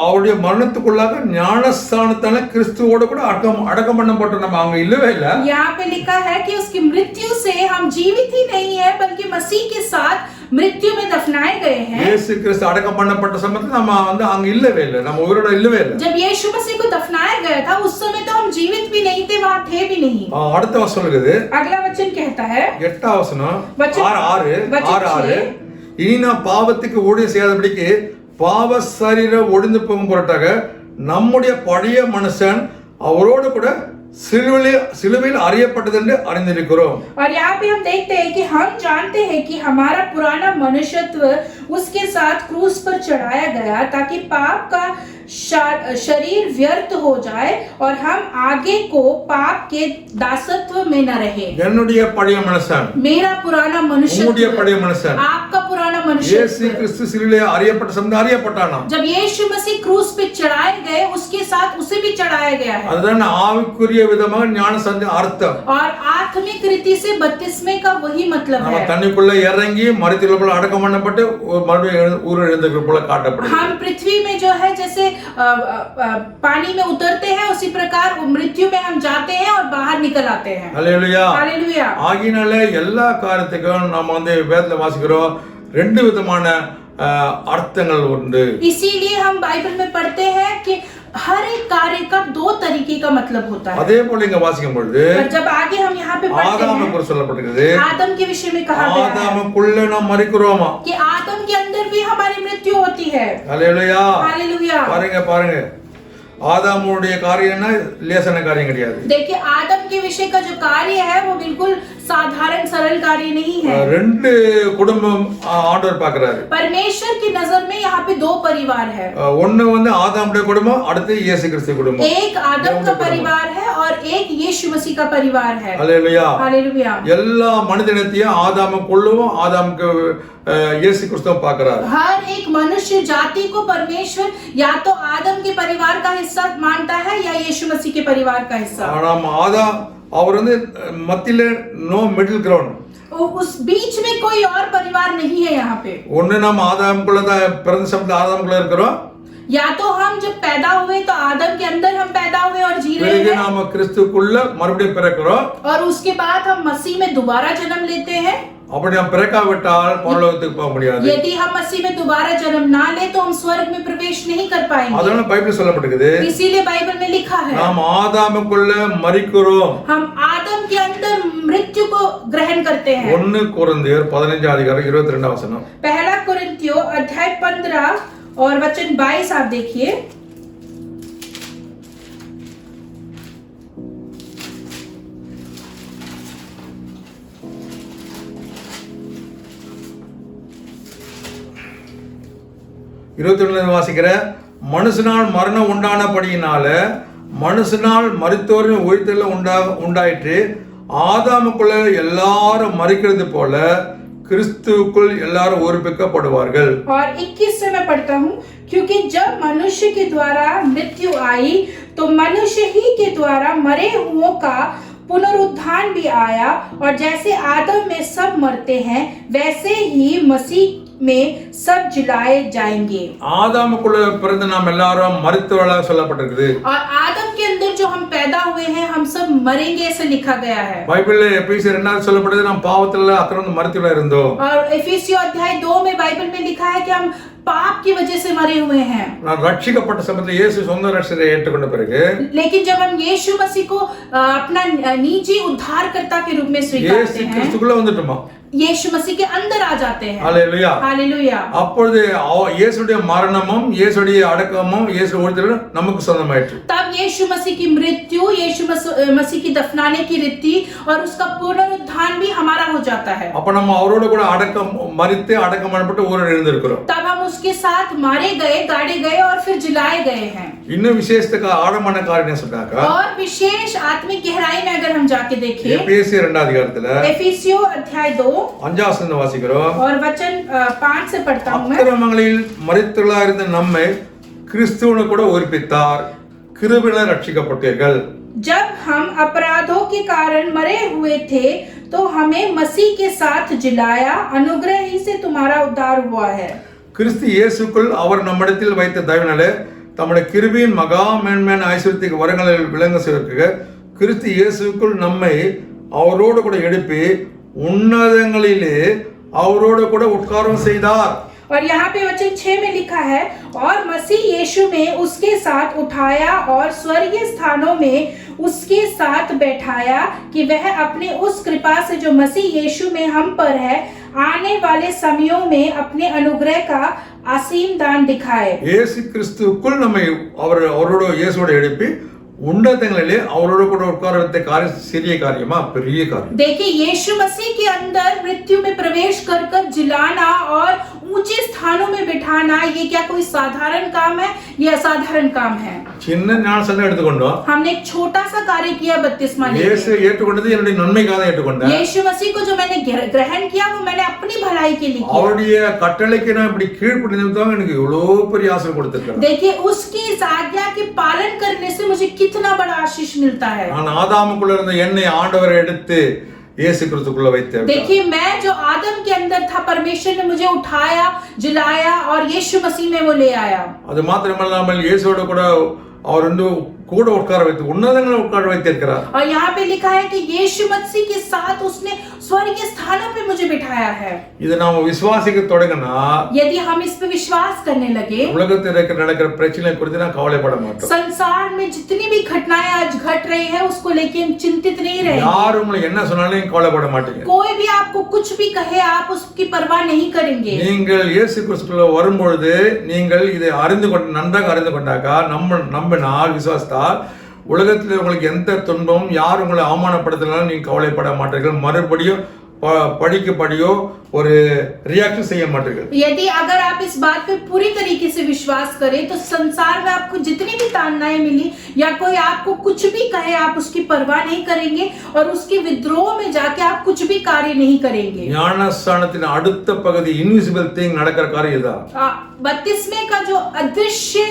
அவருடைய மரணத்துக்குள்ளாக ஞானஸ்நானத்தால கிறிஸ்துவோட கூட அடக்கம் பண்ணப்பட்டோம். நம்ம அங்க இல்லவே இல்ல.
यहाँ पे लिखा है कि उसकी मृत्यु से हम जीवित ही नहीं है, बल्कि मसीह के साथ मृत्यु में दफनाए गए हैं।
இயேசு கிறிஸ்து அடக்கம் பண்ணப்பட்ட சமயத்துல நம்ம அங்க இல்லவே இல்ல, நம்ம உயிரோட இல்லவே இல்ல.
जब यीशु मसीह को दफनाया गया था उस समय तो हम जीवित भी नहीं थे, वहां थे भी नहीं।
அடுத்த வசனம் சொல்லுது,
अगला वचन कहता है,
8ஆம் வசனம்
6
இனி நாம் பாவத்துக்கு ஊழியம் செய்யாதபடிக்கு பாவ சரீரம் ஒழிந்து போகும் பொருட்டாக நம்முடைய பழைய மனுஷன் அவரோடு கூட सिलुवेल அறியப்பட்டது என்று அறிந்திருக்கிறோம்.
और यहाँ पे हम देखते हैं कि हम जानते हैं कि हमारा पुराना मनुष्यत्व उसके साथ क्रूस पर चढ़ाया गया, ताकि पाप का शरीर व्यर्थ हो जाए और हम आगे को पाप के दासत्व में न रहे।
என்னுடைய பழைய மனுஷன்,
मेरा पुराना मनुष्य,
உன்னுடைய பழைய மனுஷன்,
आपका पुराना मनुष्य,
இயேசு கிறிஸ்து சிலுவையில் அறியப்பட்ட சமயம் அறியப்பட்டானா?
जब यीशु मसीह क्रूस पे चढ़ाए गए उसके साथ उसे भी चढ़ाया गया है।
அதுதான் ஆவிக்குரிய விதமாக ஞானஸ்நானம் அர்த்தம்।
और आत्मिक रीति से बपतिस्मे का वही मतलब
நம்ம
है।
தண்ணிக்குள்ள இறங்கி மரித்தவர்கள் போல அடக்கம் பண்ணப்பட்டு மறுபடியும் உயிர் எழுந்தவர்கள் போல காட்டப்படுது।
हम पृथ्वी में जो है जैसे पानी में उतरते हैं उसी प्रकार मृत्यु में हम जाते हैं और बाहर निकल आते हैं।
हालेलुया।
हालेलुया।
ஆகினாலே எல்லா காரியத்துக்கும் நம்ம வேதத்துல வாசிக்கிறோம், ரெண்டு விதமான அர்த்தங்கள் உண்டு.
इसीलिए हम बाइबल में पढ़ते हैं कि हर एक कार्य का दो तरीके का मतलब होता है।
அதே போல இங்க வாசிக்கும் பொழுது
पर जब आगे हम यहाँ पे पढ़ते
ஆதாமை
हैं,
குறித்து சொல்லப்பட்டிருக்கிறது,
आदम के विषय में कहा गया है
ஆதாமுக்குள்ள நாம் மரிக்கிறோமா।
कि आदम के अंदर भी हमारी मृत्यु होती है।
அல்லேலூயா,
हालेलुया।
பாருங்க ஆதாமுடைய காரியம் என்ன லேசான காரியம் கிடையாது।
देखिए आदम के विषय का जो कार्य है वो बिल्कुल साधारण सरल कार्य नहीं है।
ரெண்டு குடும்பம் ஆண்டவர் பார்க்கறாரு।
परमेश्वर की नजर में यहाँ पे दो परिवार है।
ஒன்னு வந்து ஆதாமுடைய குடும்பம், அடுத்து இயேசு கிறிஸ்து குடும்பம்।
एक आदम का परिवार है और एक यीशु मसीह का परिवार है।
Hallelujah,
hallelujah.
எல்லா மனிதனத்தையும் ஆதாமுக்குள்ளவும் ஆதாமுக்கு இயேசு கிறிஸ்துவும் பார்க்கறாரு।
हर एक मनुष्य जाति को परमेश्वर या तो आदम के परिवार का हिस्सा मानता है या यीशु मसीह के परिवार का हिस्सा।
ஆனா ஆதாம் அவர் வந்து மத்தியில நோ மிடில் கிரவுண்ட்,
उस बीच में कोई और परिवार नहीं है यहाँ पे।
ஒன்னு நம்ம ஆதாமுக்குள்ள தான் பிறந்த சமயத்துல ஆதாமுக்குள்ள இருக்கிறோம்,
या तो हम जब पैदा हुए तो आदम के अंदर हम पैदा हुए और जी रहे
பிறகு
हैं,
நாம கிறிஸ்துக்குள்ள மறுபடியும் பிறக்கிறோம்।
और उसके बाद हम मसीह में दोबारा जन्म लेते हैं।
அப்படி நாம் பிறக்காவிட்டால் பரலோகத்துக்கு போக முடியாது।
यदि हम मसीह में दोबारा जन्म ना ले तो हम स्वर्ग में प्रवेश नहीं कर पाएंगे।
அதனால பைபிள் சொல்லப்பட்டிருக்குது,
इसीलिए बाइबल में लिखा है
நாம் ஆதாமுக்குள்ள மரிக்கிறோம்।
हम आदम के अंदर मृत्यु को ग्रहण करते हैं।
1 கொரிந்தியர் 15:22
पहला कुरिन्थियों अध्याय 15 और वचन 22 आप देखिए।
வாசிக்கிற, மனுஷனால் மரணம் உண்டானபடியினால மனுஷனால் மரித்தோரின் உயிர்த்தெழுதல் உண்டாயிற்று, ஆதாமுக்குள்ள எல்லாரும் மரிக்கிறது போல கிறிஸ்துவுக்குள் எல்லாரும் உயிர்ப்பிக்கப்படுவார்கள்।
और 21 से मैं पढ़ता हूँ, क्योंकि जब मनुष्य के द्वारा मृत्यु आई तो मनुष्य ही के द्वारा मरे हुओं का पुनरुत्थान भी आया, और जैसे आदम में सब मरते हैं वैसे ही मसीह में सब जिलाए जाएंगे।
ஆதாமுக்குள்ள பிறந்த நாம் எல்லாரும் மரித்தவர்களாக சொல்லப்பட்டிருக்குது।
और आदम के अंदर जो हम पैदा हुए हैं हम सब मरेंगे ऐसे लिखा गया है।
பைபிள்ல எபேசியர் 2 சொல்லப்படுது, நாம் பாவத்துல அக்கிரமம் மரித்தவர்களா இருந்தோம்।
और एफिसियों अध्याय 2 में बाइबल में लिखा है कि हम पाप की वजह से मरे हुए हैं।
நான் ரட்சிக்கப்பட்ட சமயத்துல இயேசு சொந்த ரட்சகரை ஏற்றுக்கொண்ட பிறகு,
लेकिन जब हम यीशु मसीह को अपना निजी उद्धारकर्ता के रूप में स्वीकारते
இயேசு
हैं,
கிறிஸ்துக்குள்ள வந்துட்டோமா,
यीशु मसीह के अंदर आ जाते हैं।
Hallelujah,
hallelujah.
அப்பொழுது இயேசுடைய மரணமும் இயேசுடைய அடக்கமும் இயேசு உயிர்த்தெழுதலும் நமக்கு சொந்தமாயிற்று।
तब यीशु मसीह की मृत्यु, यीशु मसीह की दफनाने की रीति और उसका पुनरुत्थान भी हमारा हो जाता है।
அப்ப நம்ம அவரோட கூட அடக்கம் மரித்து அடக்கம் பண்ணப்பட்டு உயிரோடு எழுந்திருக்கிறோம்।
तब हम उसके साथ मारे गए, गाड़े गए और फिर जिलाए गए हैं।
இன்னும் விசேஷத்துக்கு ஆழமான காரியம் சொன்னாக்கா,
और विशेष आत्मिक गहराई में अगर हम जाके देखें,
எபேசியர் 2 அதிகாரத்துல
एफिसियों अध्याय 2
5 வசனம் வாசிக்கிறோம்।
और वचन 5 से पढ़ता हूं मैं।
அக்கிரமங்களில் மரித்தவர்களா இருந்த நம்மை கிறிஸ்துவோடு கூட உயிர்ப்பித்தார், கிருபையினால் ரட்சிக்கப்பட்டீர்கள்।
जब हम अपराधों के कारण मरे हुए थे तो हमें मसीह के साथ जिलाया, अनुग्रह ही से तुम्हारा उद्धार हुआ है।
கிறிஸ்து இயேசுக்குள் அவர் நம்மிடத்தில் வைத்த தயவினாலே தம்முடைய கிருபையின் மகா மேன்மையான ஐஸ்வரியத்துக்கு வரங்களில் விளங்க செய்வதற்கு கிறிஸ்து இயேசுக்குள் நம்மை அவரோடு கூட எழுப்பி உன்னதங்களிலே அவரோடு கூட உட்காரம் செய்தார்।
और यहाँ पे वचन 6 में लिखा है, और मसीह यीशु में उसके साथ उठाया और स्वर्गीय स्थानों में उसके साथ बैठाया, कि वह अपने उस कृपा से जो मसीह यीशु में हम पर है आने वाले समयों में अपने अनुग्रह का असीम दान दिखाए।
இயேசு கிறிஸ்துக்குள் நம்மை அவரோட இயேசுவோட எழுப்பி உன்னதங்களிலே அவரோட கூட உட்கார வைத்த காரியம் சிறிய காரியமா பெரிய காரியம்।
देखिए यीशु मसीह के अंदर मृत्यु में प्रवेश कर जिलाना और ऊंचे स्थानों में बिठाना, ये क्या कोई साधारण काम है? ये असाधारण काम है।
சின்ன ஞானஸ்நானம் எடுத்துக்கொண்டோம்,
हमने एक छोटा सा कार्य किया बपतिस्मा लेके।
இயேசு ஏற்றுக்கொண்டது என்னுடைய நன்மைக்காக தான் ஏற்றுக்கொண்டார்।
यीशु मसीह को जो मैंने ग्रहण किया वो मैंने अपनी भलाई के लिए किया।
அவருடைய கட்டளைக்கு நான் இப்படி கீழ்ப்படிந்ததுதான் எனக்கு இவ்வளவு பெரிய ஆசீர்வாதம் கொடுத்திருக்கிறார்।
देखिए उसकी इस आज्ञा के पालन करने से मुझे कितना बड़ा आशीष मिलता है।
நான் ஆதாமுக்குள்ள இருந்த என்னை ஆண்டவர் எடுத்து இயேசு கிறிஸ்துக்குள்ள வைத்தார்।
देखिए मैं जो आदम के अंदर था परमेश्वर ने मुझे उठाया, जिलाया और यीशु मसीह में वो ले आया।
அது மாத்திரமல்லாமல் இயேசுவோட கூட அவர் வந்து கூட உட்கார வைத்து உன்னதங்களை உட்கார வைத்திருக்கிறார்.
और यहाँ पे लिखा है कि यीशु मसीह के साथ उसने स्वर्गीय स्थानों पे मुझे बिठाया है.
இது நாம விசுவாசிக்க தொடங்கினா
यदि हम इस पे विश्वास करने लगे,
உலகத்தில் நடக்கிற பிரச்சனை குறித்து நான் கவலைப்பட மாட்டோம்.
संसार में जितनी भी घटनाएं आज घट रही है उसको लेके हम चिंतित नहीं रहेंगे.
யாரும் உங்களை என்ன சொன்னாலும் கவலைப்பட மாட்டீங்க.
कोई भी आपको कुछ भी कहे आप उसकी परवाह नहीं करेंगे.
நீங்கள் இயேசு கிறிஸ்துக்குள்ள வரும்பொழுது நீங்கள் இதை நன்றாக அறிந்து கொண்டாக்கா நம்பினால் விசுவாசத்தால் உலகத்தில் உங்களுக்கு எந்த துன்பமும் யார் உங்களை அவமானப்படுத்தினாலும் நீங்க கவலைப்பட மாட்டீர்கள். மறுபடியும் படிக்கப்படியோ ஒரு रिएक्शन செய்ய மாட்டீர்கள்.
यदि अगर आप इस बात पे पूरी तरीके से विश्वास करें तो संसार में आपको जितनी भी ताड़नाएं मिली या कोई आपको कुछ भी कहे आप उसकी परवाह नहीं करेंगे और उसके विद्रोह में जाके आप कुछ भी कार्य नहीं करेंगे.
ஞானஸ்நானத்தின் அடுத்த பகுதி இன்விசிபிள் திங் நடக்கிற காரியம் இதுதான்.
बत्तीसवें का जो अदृश्य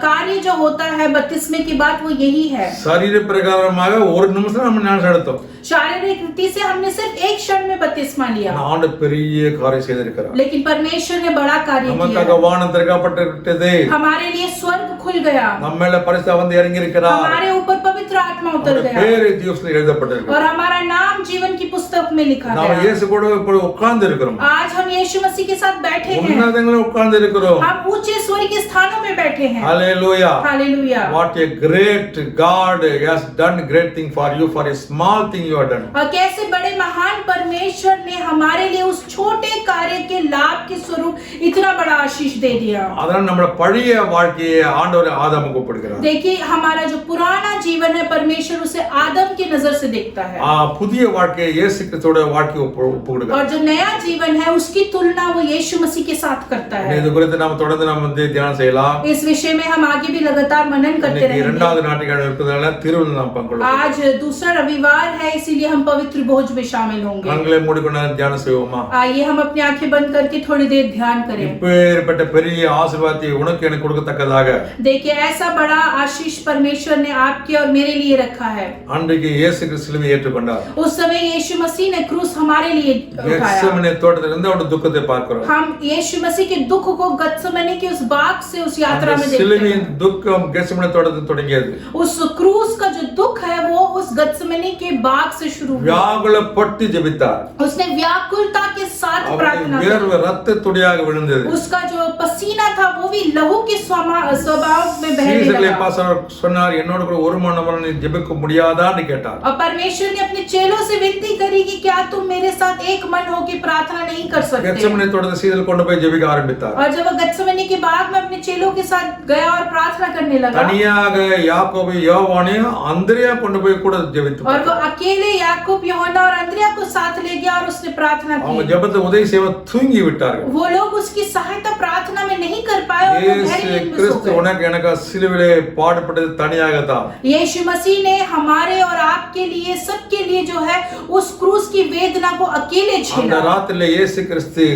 कार्य जो होता है 32वें की बात वो यही है.
शरीर பிரகாரமாக ஒரு நிமிஷம் நம்ம ஞானம் எடுத்தோம்.
शारीरिक रीति से हमने सिर्फ एक क्षण में बत्तीसवा लिया.
ஆண்டவர் பெரிய காரியம் செய்திருக்கிறார்.
लेकिन परमेश्वर ने बड़ा कार्य किया.
நமக்காக வானம் திறக்கப்பட்டிருக்கிறது.
हमारे लिए स्वर्ग खुल गया.
நம்ம மேல பரிசுத்த வந்து இறங்கி இருக்கிறார்.
हमारे ऊपर पवित्र आत्मा उतर गया.
பேரு ஜீவத்தில் எழுதப்பட்டிருக்கு.
और हमारा नाम जीवन की पुस्तक में लिखा गया.
நாம் இயேசு கூட இப்ப உட்கார்ந்து இருக்கிறோம்.
आज हम यीशु मसीह के साथ बैठे हैं.
उन्नतங்களில் உட்கார்ந்து இருக்கிறோம்.
हम ऊंचे स्वर्गीय स्थानों में बैठे हैं.
Hallelujah.
Hallelujah.
What a great God has done great thing for you, for a small thing you have done.
और कैसे बड़े महान परमेश्वर ने हमारे लिए उस छोटे कार्य के लाभ के स्वरूप इतना बड़ा आशीष दे दिया.
அதனால நம்ம பழைய வாழ்க்கையை ஆண்டவர் ஆதாமுக்கு ஒப்புடுகிறார்.
देखिए हमारा जो पुराना जीवन है परमेश्वर उसे आदम की नजर से देखता है.
புதிய வாழ்க்கையை இயேசு கிறிஸ்துவோட வாழ்க்கையை ஒப்புடுகிறார்.
और जो नया जीवन है उसकी तुलना वो यीशु मसीह के साथ करता है.
இது குறித்து நாம தொடர்ந்து நாம தியானம் செய்யலாம்.
इस विषय में हम आगे भी लगातार मनन करते रहेंगे.
இரண்டாவது ஞாயிற்றுக்கிழமை இருப்பதால திருவிழா நாம் பங்கெடுப்போம்.
आज दूसरा रविवार है इसीलिए हम पवित्र भोज में शामिल होंगे.
கண்களை மூடிக்கொண்டு தியானம் செய்வோமா?
आइए हम अपनी आंखें बंद करके थोड़ी देर ध्यान करें.
இப்பேற்பட்ட பெரிய ஆசீர்வாதத்தை உனக்கு எனக்கு கொடுக்கத்தக்கதாக
देखिए ऐसा बड़ा आशीष परमेश्वर ने आपके और मेरे लिए रखा है.
அன்றைக்கு இயேசு கிறிஸ்து சிலுவையை ஏற்றுக்கொண்டார்.
उस समय यीशु मसीह ने क्रूस हमारे लिए उठाया.
கெத்செமனே தோட்டத்திலிருந்து அவருடைய துக்கத்தை பார்க்கிறோம்.
हम यीशु मसीह के दुख को गत्सेमने के उस बाग से उस यात्रा में देखते हैं.
சிலுவையின் துக்கம் கெத்செமனே தோட்டத்தில் தொடங்கியது.
उस क्रूस का जो दुख है वो उस गत्सेमने के बाग से शुरू हुआ.
வியாகுலப்பட்டு ஜெபித்தார்.
उसने व्याकुलता के साथ प्रार्थना की.
வேர்வை ரத்த துளியாக விழுந்தது.
उसका जो पसीना था वो भी लहू के स्वभाव में बहने
சீசர்களே
लगा.
பாஸ்டர் சொன்னார் என்னோட கூட ஒரு மனமரம் நீ ஜெபிக்க முடியாதான்னு கேட்டார்.
और परमेश्वर ने अपने चेलों से विनती करी कि क्या तुम मेरे साथ एक मन होकर प्रार्थना नहीं कर सकते.
கெத்செமனே தோட்டத்தில் சீசர்கள் கொண்டு போய் ஜெபிக்க ஆரம்பித்தார்.
और जब वो गत्सेमने के बाग में अपने चेलों के साथ गया और प्रार्थना करने लगा
தனியாக யாக்கோபு யோவானையும் அந்திரியா கொண்டு போய் கூட ஜெபித்தார்.
और वो अकेले याकूब यूहन्ना और अंद्रिया को साथ ले गया और उसने प्रार्थना
அவங்க
की.
ஜெபத்தை உதவி செய்ய தூங்கி விட்டார்கள்.
वो लोग उसकी सहायता प्रार्थना में नहीं कर पाए और वो
இயேசு
गहरी नींद में सो
கிறிஸ்து
गए.
உனக்கு எனக்கு சிலுவையிலே பாடுபட்டது தனியாக தான்.
यीशु मसीह ने हमारे और आपके लिए सबके लिए जो है उस क्रूस की वेदना को अकेले
அந்த
झेला.
ராத்திரில இயேசு கிறிஸ்து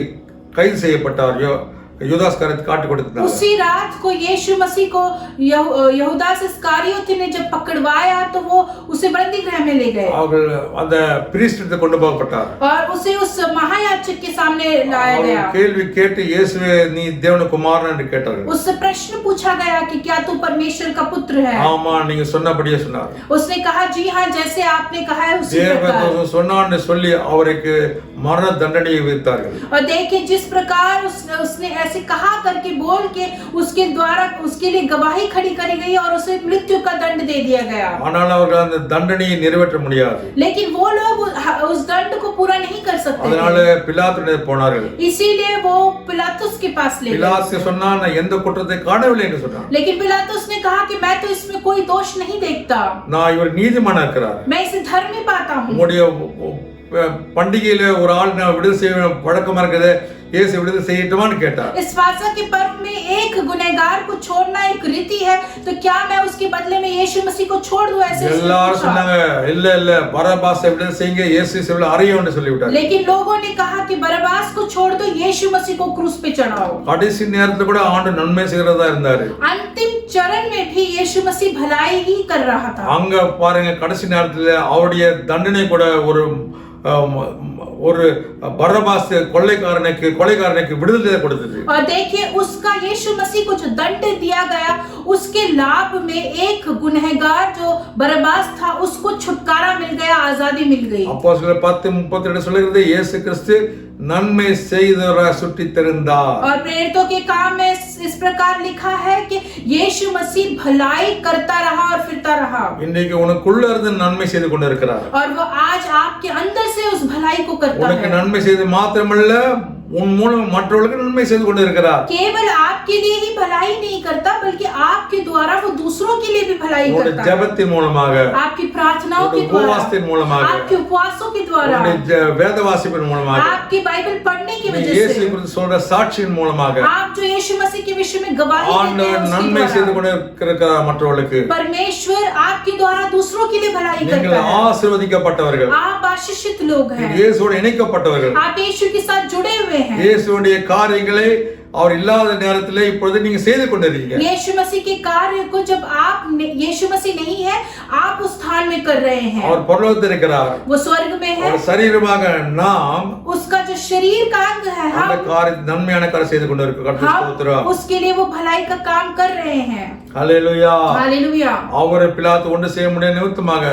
கைது செய்யப்பட்டார். யூதாஸ் காட்டி கொடுத்தார்.
उसी रात को यीशु मसीह को यहूदास इस्करियोती ने जब पकड़वाया तो वो उसे बंदी गृह में ले गए
அவர்கள் அந்த பிரீஸ்ட் கொண்டு போகப்பட்டார்.
और उसे उस महायाजक के सामने लाया गया.
கேள்வி கேட்டு இயேசுவே நீ தேவனுடைய குமாரன் என்று கேட்டார்கள்.
उससे प्रश्न पूछा गया कि क्या तू परमेश्वर का पुत्र है.
ஆமா நீங்க சொன்னபடியே சொன்னார்.
उसने कहा जी हाँ जैसे आपने कहा है उसी प्रकार.
தேவன் சொன்னான்னு சொல்லி அவருக்கு மரண தண்டனையை விதித்தார்கள்.
और देखिए जिस प्रकार उसने ऐसे कहा करके बोल के उसके द्वारा उसके लिए गवाही खड़ी करी गई और उसे मृत्यु का दंड दे दिया गया.
ஆனால் அவர்கள் அந்த தண்டனையை நிறைவேற்ற முடியாது.
लेकिन वो लोग उस दंड को पूरा नहीं कर सकते.
அதனால பிலாத்துவிடம் போனார்கள்.
इसीलिए वो पिलातुस के पास ले गए.
பிலாத்து சொன்னான் நான் எந்த குற்றத்தை காணவில்லை என்று சொன்னான்.
लेकिन पिलातुस ने कहा कि मैं तो इसमें कोई दोष नहीं देखता.
நான் இவர் நீதிமானா இருக்கிறார்.
मैं इसे धर्मी पाता हूँ.
உங்களுடைய பண்டிகையில ஒரு ஆள் நான் விடுதலை செய்ய வழக்கமா இருக்குது இயேசு விடுதலை செய்யட்டுமான்னு கேட்டார்.
इस फासा के पर्व में एक गुनहगार को छोड़ना एक रीति है तो क्या मैं उसके बदले में यीशु मसीह को छोड़ दूं ऐसे.
எல்லாரும் சொன்னாங்க இல்ல இல்ல பரபாஸ் விடுதலை செய்யுங்க இயேசு சிலுவையில் அறையும்னு சொல்லிவிட்டார்.
लेकिन लोगों ने कहा कि बरबास को छोड़ दो यीशु मसीह को क्रूस पे चढ़ाओ.
கடைசி நேரத்துல கூட ஆண்டு நன்மை செய்கிறதா இருந்தாரு.
अंतिम चरण में भी यीशु मसीह भलाई ही कर रहा था.
அங்க பாருங்க கடைசி நேரத்துல அவருடைய தண்டனை கூட ஒரு ஒரு பரபாஸ் கொலைகாரனுக்கு விடுதலை கொடுத்தது.
और देखिए उसका यीशु मसीह को जो दंड दिया गया उसके लाभ में एक गुनहगार जो बरबास था उसको छुटकारा मिल गया, आजादी मिल गई।
அப்போஸ்தலர் 10:32 சொல்கிறது இயேசு கிறிஸ்து நன்மை செய்தவராய் சுற்றித் திரிந்தார்.
और प्रेरितों के काम में इस प्रकार लिखा है कि यीशु मसीह भलाई करता रहा और फिरता रहा।
இன்னைக்கு உனக்குள்ள இருந்து நன்மை செய்து கொண்டிருக்கிறார்.
और वो आज आपके अंदर से उस भलाई को करता
உனக்கு
है।
நன்மை செய்து மாத்திரமல்ல உன் மூலம் மற்றவர்களுக்கு நன்மை செய்து கொண்டிருக்கிறார்.
केवल आपके लिए ही भलाई नहीं करता बल्कि आपके द्वारा वो दूसरों के लिए भी भलाई
உன்னுடைய
करता है।
ஜெபத்தின் மூலமாக,
आपकी प्रार्थनाओं के
உன்னுடைய
द्वारा,
உபவாசத்தின் மூலமாக,
आपके उपवासों के द्वारा,
உன்னுடைய வேத வாசிப்பின் மூலமாக,
आपकी बाइबल पढ़ने की वजह
இயேசு
से,
குறித்து சொல்ற சாட்சியின் மூலமாக
आप जो यीशु मसीह के विषय में गवाही देते हैं
ஆண்டவர்
उसके
நன்மை செய்து
द्वारा,
கொண்டிருக்கிறார் மற்றவர்களுக்கு.
परमेश्वर आपके द्वारा दूसरों के लिए भलाई
நீங்கள்
करता है।
ஆசீர்வதிக்கப்பட்டவர்கள்,
आप आशीषित लोग हैं,
இயேசுவோடு இணைக்கப்பட்டவர்கள்.
आप यीशु के साथ जुड़े हुए हैं।
இயேசுவுடைய காரியங்களை அவர் இல்லாத நேரத்திலே இப்பொழுது நீங்க செய்து கொண்டிருக்கீங்க.
यीशु मसीह के कार्य को जब आप यीशु मसीह नहीं है आप उस स्थान में कर रहे हैं।
அவர் பரலோகத்தில் இருக்கிறார்.
वो स्वर्ग में है।
அவர் சரீரமாக நாம்
उसका जो शरीर का अंग है
அந்த
हम
காரிய நன்மையான காரியம் செய்து கொண்டிருக்கிறோம். ஸ்தோத்திரம்.
उसके लिए वो भलाई का काम कर रहे हैं।
ஹல்லேலூயா.
हालेलुया।
அவரை பிலாத்து ஒன்று செய்ய முடியாத நிமித்தமாக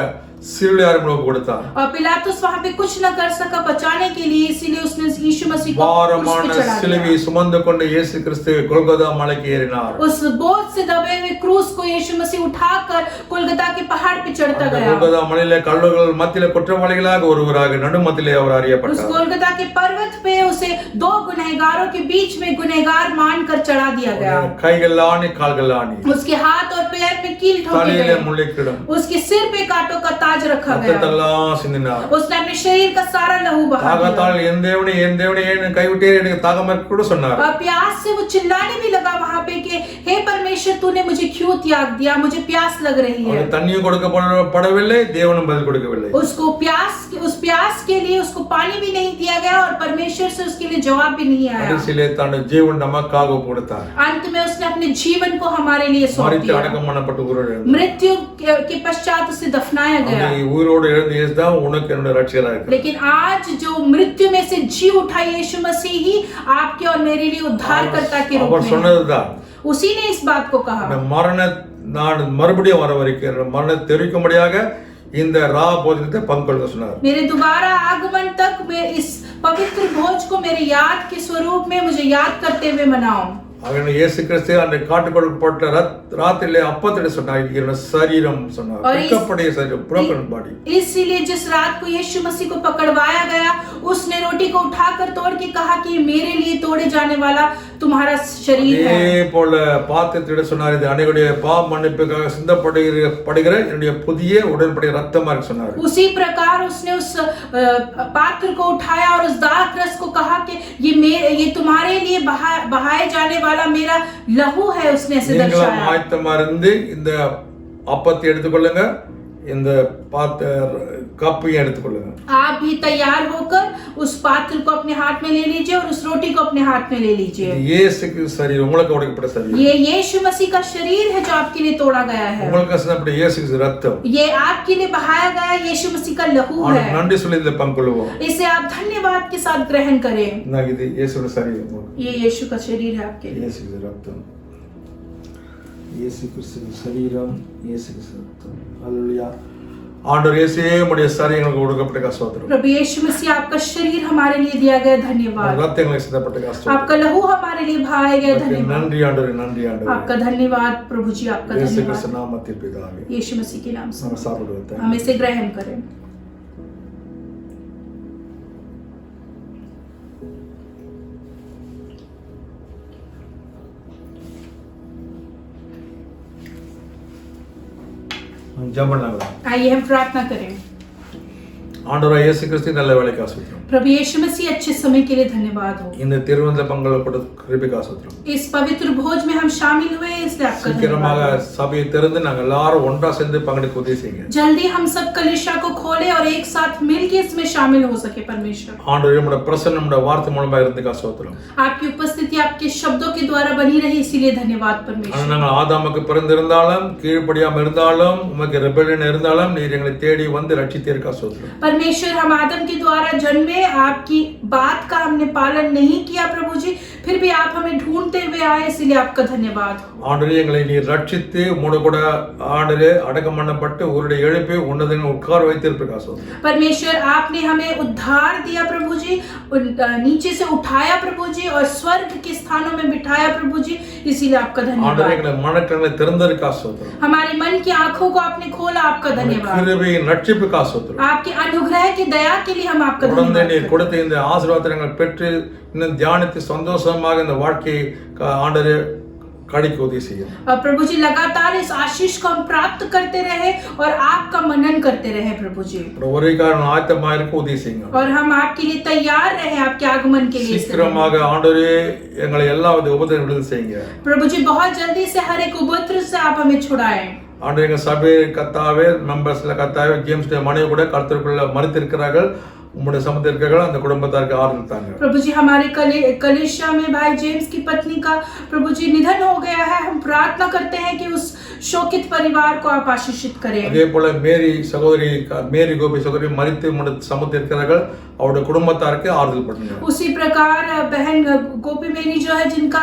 சிலுவையில் அறைமுகம் கொடுத்தார்.
और पिलातुस वहां पे कुछ न कर सका बचाने के लिए, इसीलिए उसने यीशु मसीह को क्रूस
பாரமான
पे चढ़ा
சிலுவையை
दिया।
சுமந்து கொண்டு இயேசு கிறிஸ்து கொல்கொதா மலைக்கு ஏறினார்.
उस बोझ से दबे हुए क्रूस को यीशु मसीह उठाकर कोलकाता के पहाड़ पे चढ़ता गया।
கொல்கொதா மலையிலே கல்லுகள் மத்தியிலே குற்றவாளிகளாக ஒருவராக நடுமத்திலே அவர்
उस
அறியப்பட்டார்.
कोलकाता के पर्वत पे उसे दो गुनहगारों के बीच में गुनहगार मानकर चढ़ा दिया गया।
கைகள் ஆணி கால்கள் ஆணி,
उसके हाथ और पैर में कील ठोके
தலையிலே
गए,
முள்ளிக்கிடும்,
उसके सिर पे कांटों का ताज रखा गया,
ரத்தத்தெல்லாம் சிந்தினார்.
उसने अपने शरीर का सारा लहू बहा दिया।
தாகத்தால் என் தேவனே ஏன் கைவிட்டே எனக்கு தாகம் இருக்கு கூட சொன்னார்.
और प्यास से वो चिल्लाने भी लगा वहां पे कि हे परमेश्वर तूने मुझे क्यों त्याग दिया, मुझे प्यास लग रही है।
அவருக்கு தண்ணியும் கொடுக்கப்படவில்லை, தேவனும் பதில் கொடுக்கவில்லை.
उसको उस प्यास के लिए उसको पानी भी नहीं दिया गया और परमेश्वर से उसके लिए जवाब भी नहीं आया।
கடைசியிலே தன்னுடைய ஜீவன் நமக்காக கொடுத்தார்.
अंत में उसने अपने जीवन को हमारे लिए सौंप
மரித்து
दिया।
அடக்கம் பண்ணப்பட்டு உயிரோடு எழுந்தார்.
मृत्यु के पश्चात उसे दफनाया गया।
நீ உயிரோடு எழுந்து இயேசு தான் உனக்கு என்னுடைய ரட்சகராக இருக்கிறார்.
लेकिन आज जो मृत्यु में से जी उठा यीशु मसीह ही आपके और मेरे लिए उद्धारकर्ता के रूप
அவர்
में है।
சொன்னதுதான்,
उसी ने इस बात को कहा,
மரண நான் மறுபடியும் வர வரைக்கும் மரணத்தை தெரிவிக்கும்படியாக இந்த ரா போஜனத்தை பங்கெடுக்க சொன்னார்.
मेरे दोबारा आगमन तक मैं इस पवित्र भोज को मेरे याद के स्वरूप में मुझे याद करते हुए मनाओ।
அவன் இயேசு கிறிஸ்து அந்த காட்டு கொடுக்கப்பட்ட ராத்திரிலே அப்பத்திலே சொன்னார், இது என்னுடைய சரீரம் சொன்னார். பிக்கப்படைய சரீரம், broken body.
इसीलिए जिस रात को यीशु मसीह को पकड़वाया गया उसने रोटी को उठाकर तोड़ के कहा कि मेरे लिए तोड़े जाने वाला तुम्हारा शरीर है।
இதே போல பாத்திரத்திலே சொன்னார், இது அனைவருடைய பாவ மன்னிப்புக்காக சிந்தப்படுகிற என்னுடைய புதிய உடன்படிக்கை ரத்தமா இருக்கு சொன்னார்.
उसी प्रकार उसने उस पात्र को उठाया और उस दाख रस को कहा कि ये तुम्हारे लिए बहाए जाने वाला मेरा लहू है, उसने ऐसे दर्शाया।
ஆயத்தமா இருந்து இந்த அப்பத்தை எடுத்துக்கொள்ளுங்க, இந்த கப்பையும் எடுத்துக்கொள்ளுங்க.
आप भी तैयार होकर उस पात्र को अपने हाथ में ले लीजिए और उस रोटी को अपने हाथ में ले लीजिए।
இயேசுக்கு சரீரம், உங்களுக்கு உடைக்கப்பட்ட சரீரம்.
ये यीशु मसीह का शरीर है जो आपके लिए तोड़ा गया है।
உங்களுக்கு சிந்தப்பட்ட இயேசுக்கு ரத்தம்.
ये आपके लिए बहाया गया यीशु मसीह का लहू है।
நன்றி சொல்லி இதில் பங்குள்ளுவோம்.
इसे आप धन्यवाद के साथ ग्रहण करें।
இது இயேசுவின் சரீரம்,
ये यीशु का शरीर है आपके लिए।
இயேசுக்கு ரத்தம், இயேசு கிறிஸ்துவின் சரீரம், இயேசு கிறிஸ்துவின் ரத்தம். ஹல்லேலூயா. ஆண்டவர் இயேசுவே உம்முடைய சரீரங்களுக்கு கொடுக்கப்பட்ட ஸ்தோத்திரம்.
प्रभु यीशु मसीह आपका शरीर हमारे लिए दिया गया, धन्यवाद।
ரத்தங்களுக்கு சிந்தப்பட்ட ஸ்தோத்திரம்.
आपका लहू हमारे लिए बहाया गया, धन्यवाद।
நன்றி ஆண்டவரே, நன்றி ஆண்டவரே.
आपका धन्यवाद प्रभु जी, आपका
இயேசு
धन्यवाद।
கிறிஸ்து நாமத்தில் பிதாவே.
यीशु मसीह के नाम से
நம்ம சாப்பிடுவோம்.
हम इसे ग्रहण करें।
ஜெபம் பண்ணலாம்.
आइए हम प्रार्थना करें।
ஆண்டவராகிய இயேசு கிறிஸ்து நல்ல வேலைக்கு ஆசீர்வதிக்கும்.
प्रभु यीशु मसीह अच्छे समय के लिए धन्यवाद हो।
இந்த திருவிருந்தில பங்கு கொண்ட கிருபைக்காக ஸ்தோத்திரம்.
इस पवित्र भोज में हम शामिल हुए इसलिए आपका
சீக்கிரமாக
धन्यवाद।
சபையை திறந்து நாங்கள் எல்லாரும் ஒன்றா சேர்ந்து பங்கெடுக்க உதவி செய்யுங்க.
जल्दी हम सब कलीसिया को खोले और एक साथ मिलके इसमें शामिल हो सके परमेश्वर।
ஆண்டவரே உம்முடைய பிரசன்னம் உம்முடைய வார்த்தை மூலமா இருந்துக்கா ஸ்தோத்திரம்.
आपकी उपस्थिति आपके शब्दों के द्वारा बनी रही इसीलिए धन्यवाद परमेश्वर।
நாங்கள் ஆதாமுக்கு பிறந்திருந்தாலும் கீழ்ப்படியாம இருந்தாலும் உமக்கு ரெபெலியன் இருந்தாலும் நீர் எங்களை தேடி வந்து ரட்சித்தீர்க்கா ஸ்தோத்திரம்.
परमेश्वर हम आदम के द्वारा जन्मे, आपकी बात का हमने पालन नहीं किया प्रभु जी, फिर भी आप हमें ढूंढते हुए आए इसीलिए आपका धन्यवाद।
ஆண்டவரே எங்களை நீர் ரட்சித்து உம்மோடு கூட ஆண்டவரே அடக்கம் பண்ணப்பட்டு உங்களுடைய எழுப்பி உன்னதங்களில் உட்கார வைத்திருப்பீர்க்கா ஸ்தோத்திரம்.
परमेश्वर आपने हमें उद्धार दिया प्रभु जी, नीचे से उठाया प्रभु जी और स्वर्ग के स्थानों में बिठाया प्रभु जी इसीलिए आपका
ஆண்டவரே
धन्यवाद।
எங்களை மனக்கண்களை திறந்திருக்கா ஸ்தோத்திரம்.
हमारे मन की आंखों को आपने खोला आपका धन्यवाद।
கிருபையின் ரட்சிப்புக்கா ஸ்தோத்திரம்.
आपके अनुग्रह की दया के लिए हम आपका
தொடர்ந்து
धन्यवाद
நீர்
करते
கொடுத்த இந்த ஆசீர்வாதத்தை நாங்கள் பெற்று இன்னும் தியானித்து சந்தோஷமாக இந்த வாழ்க்கையை ஆண்டவரே கழிக்க உதவி செய்யும்.
हैं। प्रभु जी लगातार इस आशीष को हम प्राप्त करते रहे और आपका मनन करते रहे प्रभु जी,
ஒரே காரணம் ஆயத்தமாக இருக்க உதவி செய்யுங்க.
और हम आपके लिए तैयार रहे आपके आगमन के लिए इस समय।
சீக்கிரமாக ஆண்டவரே எங்களை எல்லா வித உபத்திரவ விடுதலை செய்யுங்க.
प्रभु जी बहुत जल्दी से हर एक उपद्रव से आप हमें छुड़ाएं।
ஆண்டவரே எங்கள் சபை கத்தாவே மெம்பர்ஸ்ல கத்தாவே ஜேம்ஸ் மனைவி கூட கர்த்தருக்குள்ள மறித்திருக்கிறார்கள், உம்முடைய சமூகத்திற்காக அந்த குடும்பத்தாருக்கு ஆறுதல் தாங்க.
प्रभु जी हमारे कलीसिया में भाई जेम्स की पत्नी का प्रभु जी निधन हो गया है, हम प्रार्थना करते हैं कि उस शोकित परिवार को आप आशीषित करें।
அதே போல மேரி கோபி சகோதரி மரித்து உம்முடைய சமூகத்திற்கார்கள் அவருடைய குடும்பத்தாருக்கு ஆறுதல் பண்ணுங்க.
उसी प्रकार बहन गोपी मेरी जो है जिनका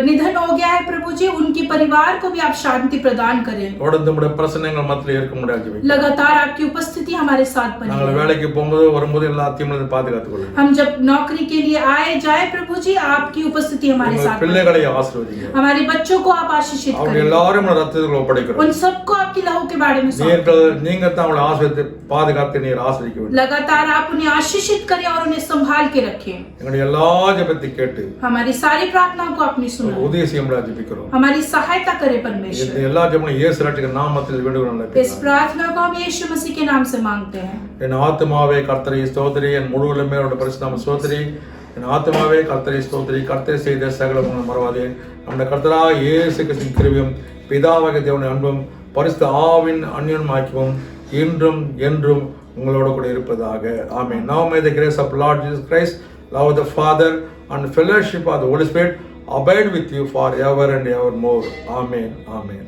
निधन हो गया है प्रभु जी, उनकी परिवार को भी आप शांति प्रदान करें।
தொடர்ந்து உம்முடைய பிரசன்னங்கள் மத்தியில் இருக்க முடியாது.
लगातार आपकी उपस्थिति हमारे साथ बनी
நாங்கள்
रहे।
வேலைக்கு போகும்போது வரும்போது எல்லாத்தையும் பாதுகாத்துக் கொள்ளுங்க.
हम जब नौकरी के लिए आए जाए प्रभु जी, आपकी उपस्थिति हमारे
உங்கள்
साथ बनी।
பிள்ளைகளை ஆசீர்வதிங்க.
हमारे बच्चों को आप आशीषित
அவங்க
करें।
எல்லாரும் ரத்தத்துக்குள்ள ஒப்படைக்கிறோம்.
उन सबको आपकी लहू के बारे में सौंपते हैं।
நீங்க தான் அவங்களை ஆசீர்வதித்து பாதுகாத்து நீர் ஆசீர்வதிக்க வேண்டும்.
लगातार आप उन्हें आशीषित करें और उन्हें संभाल के रखें।
எங்களுடைய எல்லா ஜெபத்தை கேட்டு
हमारी सारी प्रार्थनाओं को आपने सुना,
உதவி செய்ய முடியாது ஜெபிக்கிறோம்.
हमारी सहायता करे
இந்த
परमेश्वर।
எல்லா ஜெபங்களும் இயேசு ரட்சகர் நாமத்தில் வேண்டுகிறோம்.
इस प्रार्थना को हम यीशु मसीह के नाम से मांगते हैं।
என் ஆத்துமாவே கர்த்தரை ஸ்தோத்திரி, என் முழு உள்ளமே அவருடைய பரிசுத்த நாமத்தை ஸ்தோத்திரி. என் ஆத்துமாவே கர்த்தரை ஸ்தோத்திரி, கர்த்தர் செய்த சகல உங்களை மறவாதே. நம்முடைய கர்த்தராகிய இயேசு கிறிஸ்துவின் கிருபையும் பிதாவாகிய தேவனுடைய அன்பும் பரிசுத்த ஆவியின் அந்யோன்யமாக்கியமும் இன்றும் என்றும் உங்களோட கூட இருப்பதாக. ஆமென். Now may the grace of Lord Jesus Christ, love of the Father and fellowship of the Holy Spirit abide with you forever and evermore. Amen. Amen.